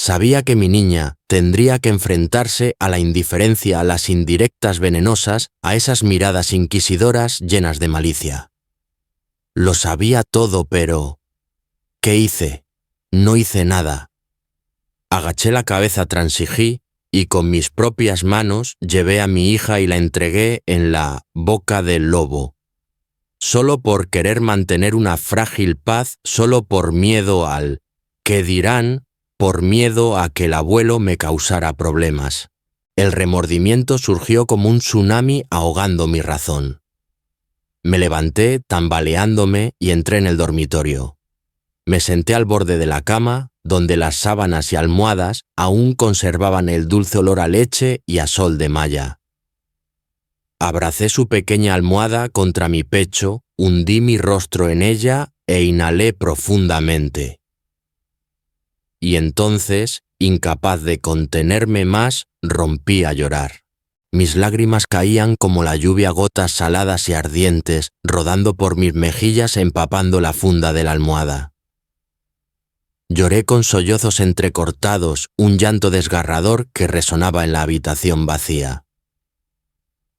Sabía que mi niña tendría que enfrentarse a la indiferencia, a las indirectas venenosas, a esas miradas inquisidoras llenas de malicia. Lo sabía todo, pero ¿qué hice? No hice nada. Agaché la cabeza, transigí y con mis propias manos llevé a mi hija y la entregué en la boca del lobo. Solo por querer mantener una frágil paz, solo por miedo al ¿qué dirán?, por miedo a que el abuelo me causara problemas. El remordimiento surgió como un tsunami ahogando mi razón. Me levanté tambaleándome y entré en el dormitorio. Me senté al borde de la cama, donde las sábanas y almohadas aún conservaban el dulce olor a leche y a sol de maya. Abracé su pequeña almohada contra mi pecho, hundí mi rostro en ella e inhalé profundamente. Y entonces, incapaz de contenerme más, rompí a llorar. Mis lágrimas caían como la lluvia, gotas saladas y ardientes, rodando por mis mejillas, empapando la funda de la almohada. Lloré con sollozos entrecortados, un llanto desgarrador que resonaba en la habitación vacía.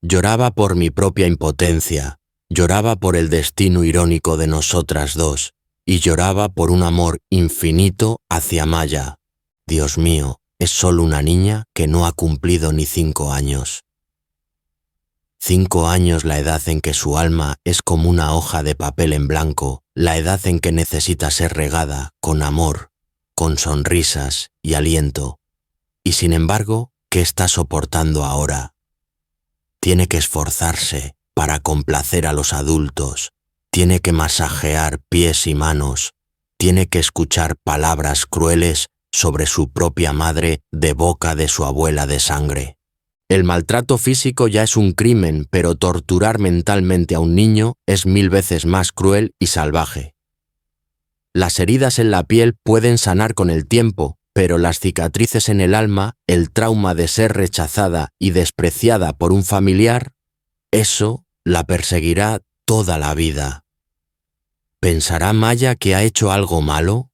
Lloraba por mi propia impotencia, lloraba por el destino irónico de nosotras dos, y lloraba por un amor infinito hacia Maya. Dios mío, es solo una niña que no ha cumplido ni 5 años. 5 años, la edad en que su alma es como una hoja de papel en blanco, la edad en que necesita ser regada con amor, con sonrisas y aliento. Y sin embargo, ¿qué está soportando ahora? Tiene que esforzarse para complacer a los adultos, tiene que masajear pies y manos, tiene que escuchar palabras crueles sobre su propia madre de boca de su abuela de sangre. El maltrato físico ya es un crimen, pero torturar mentalmente a un niño es 1000 veces más cruel y salvaje. Las heridas en la piel pueden sanar con el tiempo, pero las cicatrices en el alma, el trauma de ser rechazada y despreciada por un familiar, eso la perseguirá toda la vida. ¿Pensará Maya que ha hecho algo malo?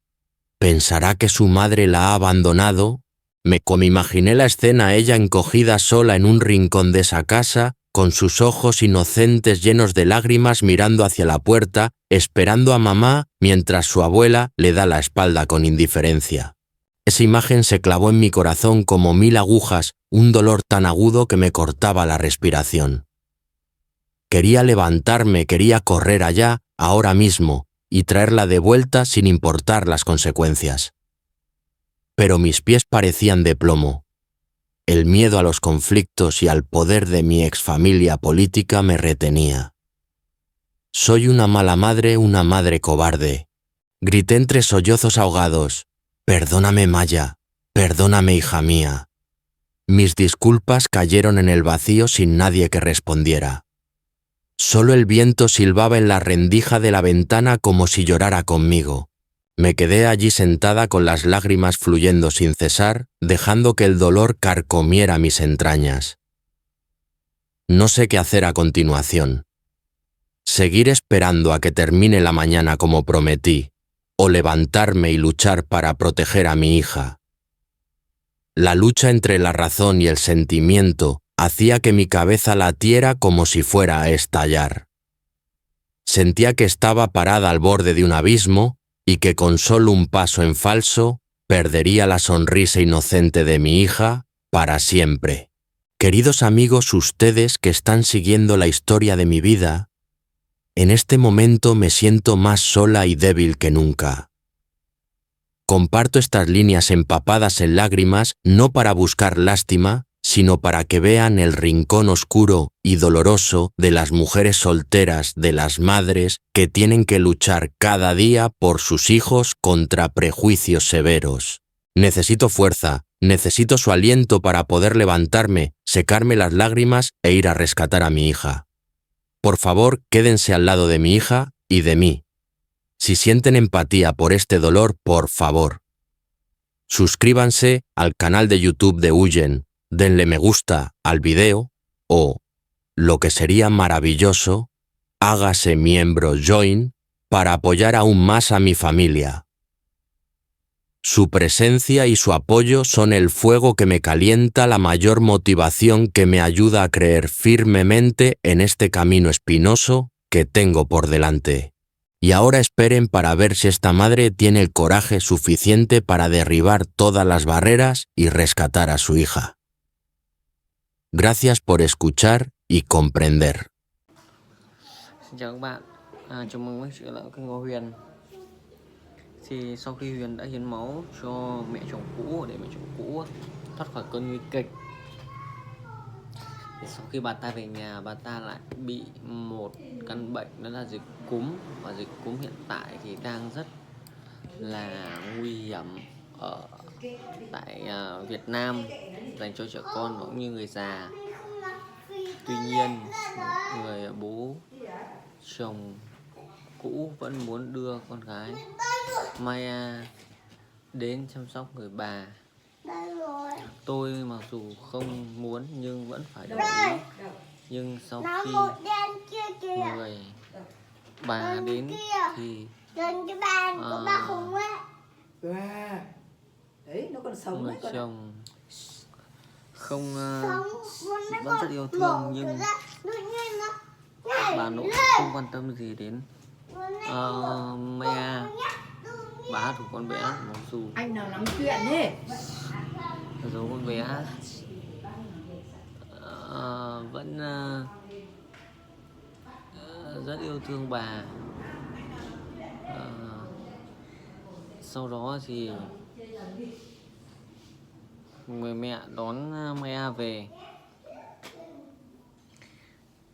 ¿Pensará que su madre la ha abandonado? Me imaginé la escena, ella encogida sola en un rincón de esa casa, con sus ojos inocentes llenos de lágrimas mirando hacia la puerta, esperando a mamá mientras su abuela le da la espalda con indiferencia. Esa imagen se clavó en mi corazón como 1000 agujas, un dolor tan agudo que me cortaba la respiración. Quería levantarme, quería correr allá, ahora mismo, y traerla de vuelta sin importar las consecuencias. Pero mis pies parecían de plomo. El miedo a los conflictos y al poder de mi exfamilia política me retenía. Soy una mala madre, una madre cobarde. Grité entre sollozos ahogados. Perdóname, Maya. Perdóname, hija mía. Mis disculpas cayeron en el vacío sin nadie que respondiera. Solo el viento silbaba en la rendija de la ventana como si llorara conmigo. Me quedé allí sentada con las lágrimas fluyendo sin cesar, dejando que el dolor carcomiera mis entrañas. No sé qué hacer a continuación. Seguir esperando a que termine la mañana como prometí, o levantarme y luchar para proteger a mi hija. La lucha entre la razón y el sentimiento hacía que mi cabeza latiera como si fuera a estallar. Sentía que estaba parada al borde de un abismo y que con solo un paso en falso perdería la sonrisa inocente de mi hija para siempre. Queridos amigos, ustedes que están siguiendo la historia de mi vida, en este momento me siento más sola y débil que nunca. Comparto estas líneas empapadas en lágrimas no para buscar lástima, sino para que vean el rincón oscuro y doloroso de las mujeres solteras, de las madres que tienen que luchar cada día por sus hijos contra prejuicios severos. Necesito fuerza, necesito su aliento para poder levantarme, secarme las lágrimas e ir a rescatar a mi hija. Por favor, quédense al lado de mi hija y de mí. Si sienten empatía por este dolor, por favor, suscríbanse al canal de YouTube de Huyen, denle me gusta al video o, lo que sería maravilloso, hágase miembro Join para apoyar aún más a mi familia. Su presencia y su apoyo son el fuego que me calienta, la mayor motivación que me ayuda a creer firmemente en este camino espinoso que tengo por delante. Y ahora esperen para ver si esta madre tiene el coraje suficiente para derribar todas las barreras y rescatar a su hija. Gracias por escuchar y comprender. Xin chào các bạn, chào mừng quay trở lại kênh của Huyền. Thì sau khi Huyền đã hiến máu cho mẹ chồng cũ để mẹ chồng cũ thoát khỏi cơn nguy kịch, thì sau khi bà ta về nhà, bà ta lại bị một căn bệnh, đó là dịch cúm. Và dịch cúm hiện tại thì đang rất là nguy hiểm ở tại Việt Nam dành cho trẻ con cũng như người già. Tuy nhiên, người bố chồng cũ vẫn muốn đưa con gái Maya đến chăm sóc người bà. Tôi mặc dù không muốn nhưng vẫn phải đồng ý. Nhưng sau khi người bà đến thì Đấy, nó còn sống người đấy con ạ. chồng không vẫn rất yêu thương nhưng bà nội không quan tâm gì đến Maya. Bà thủ con bé mặc dù Anh nào lắm chuyện thế? giấu con bé vẫn rất yêu thương bà. Sau đó thì người mẹ đón Maya về.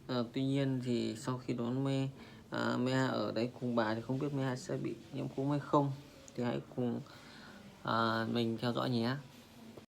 Tuy nhiên thì sau khi đón Maya ở đấy cùng bà thì không biết Maya sẽ bị nhiễm cúm hay không, thì hãy cùng mình theo dõi nhé.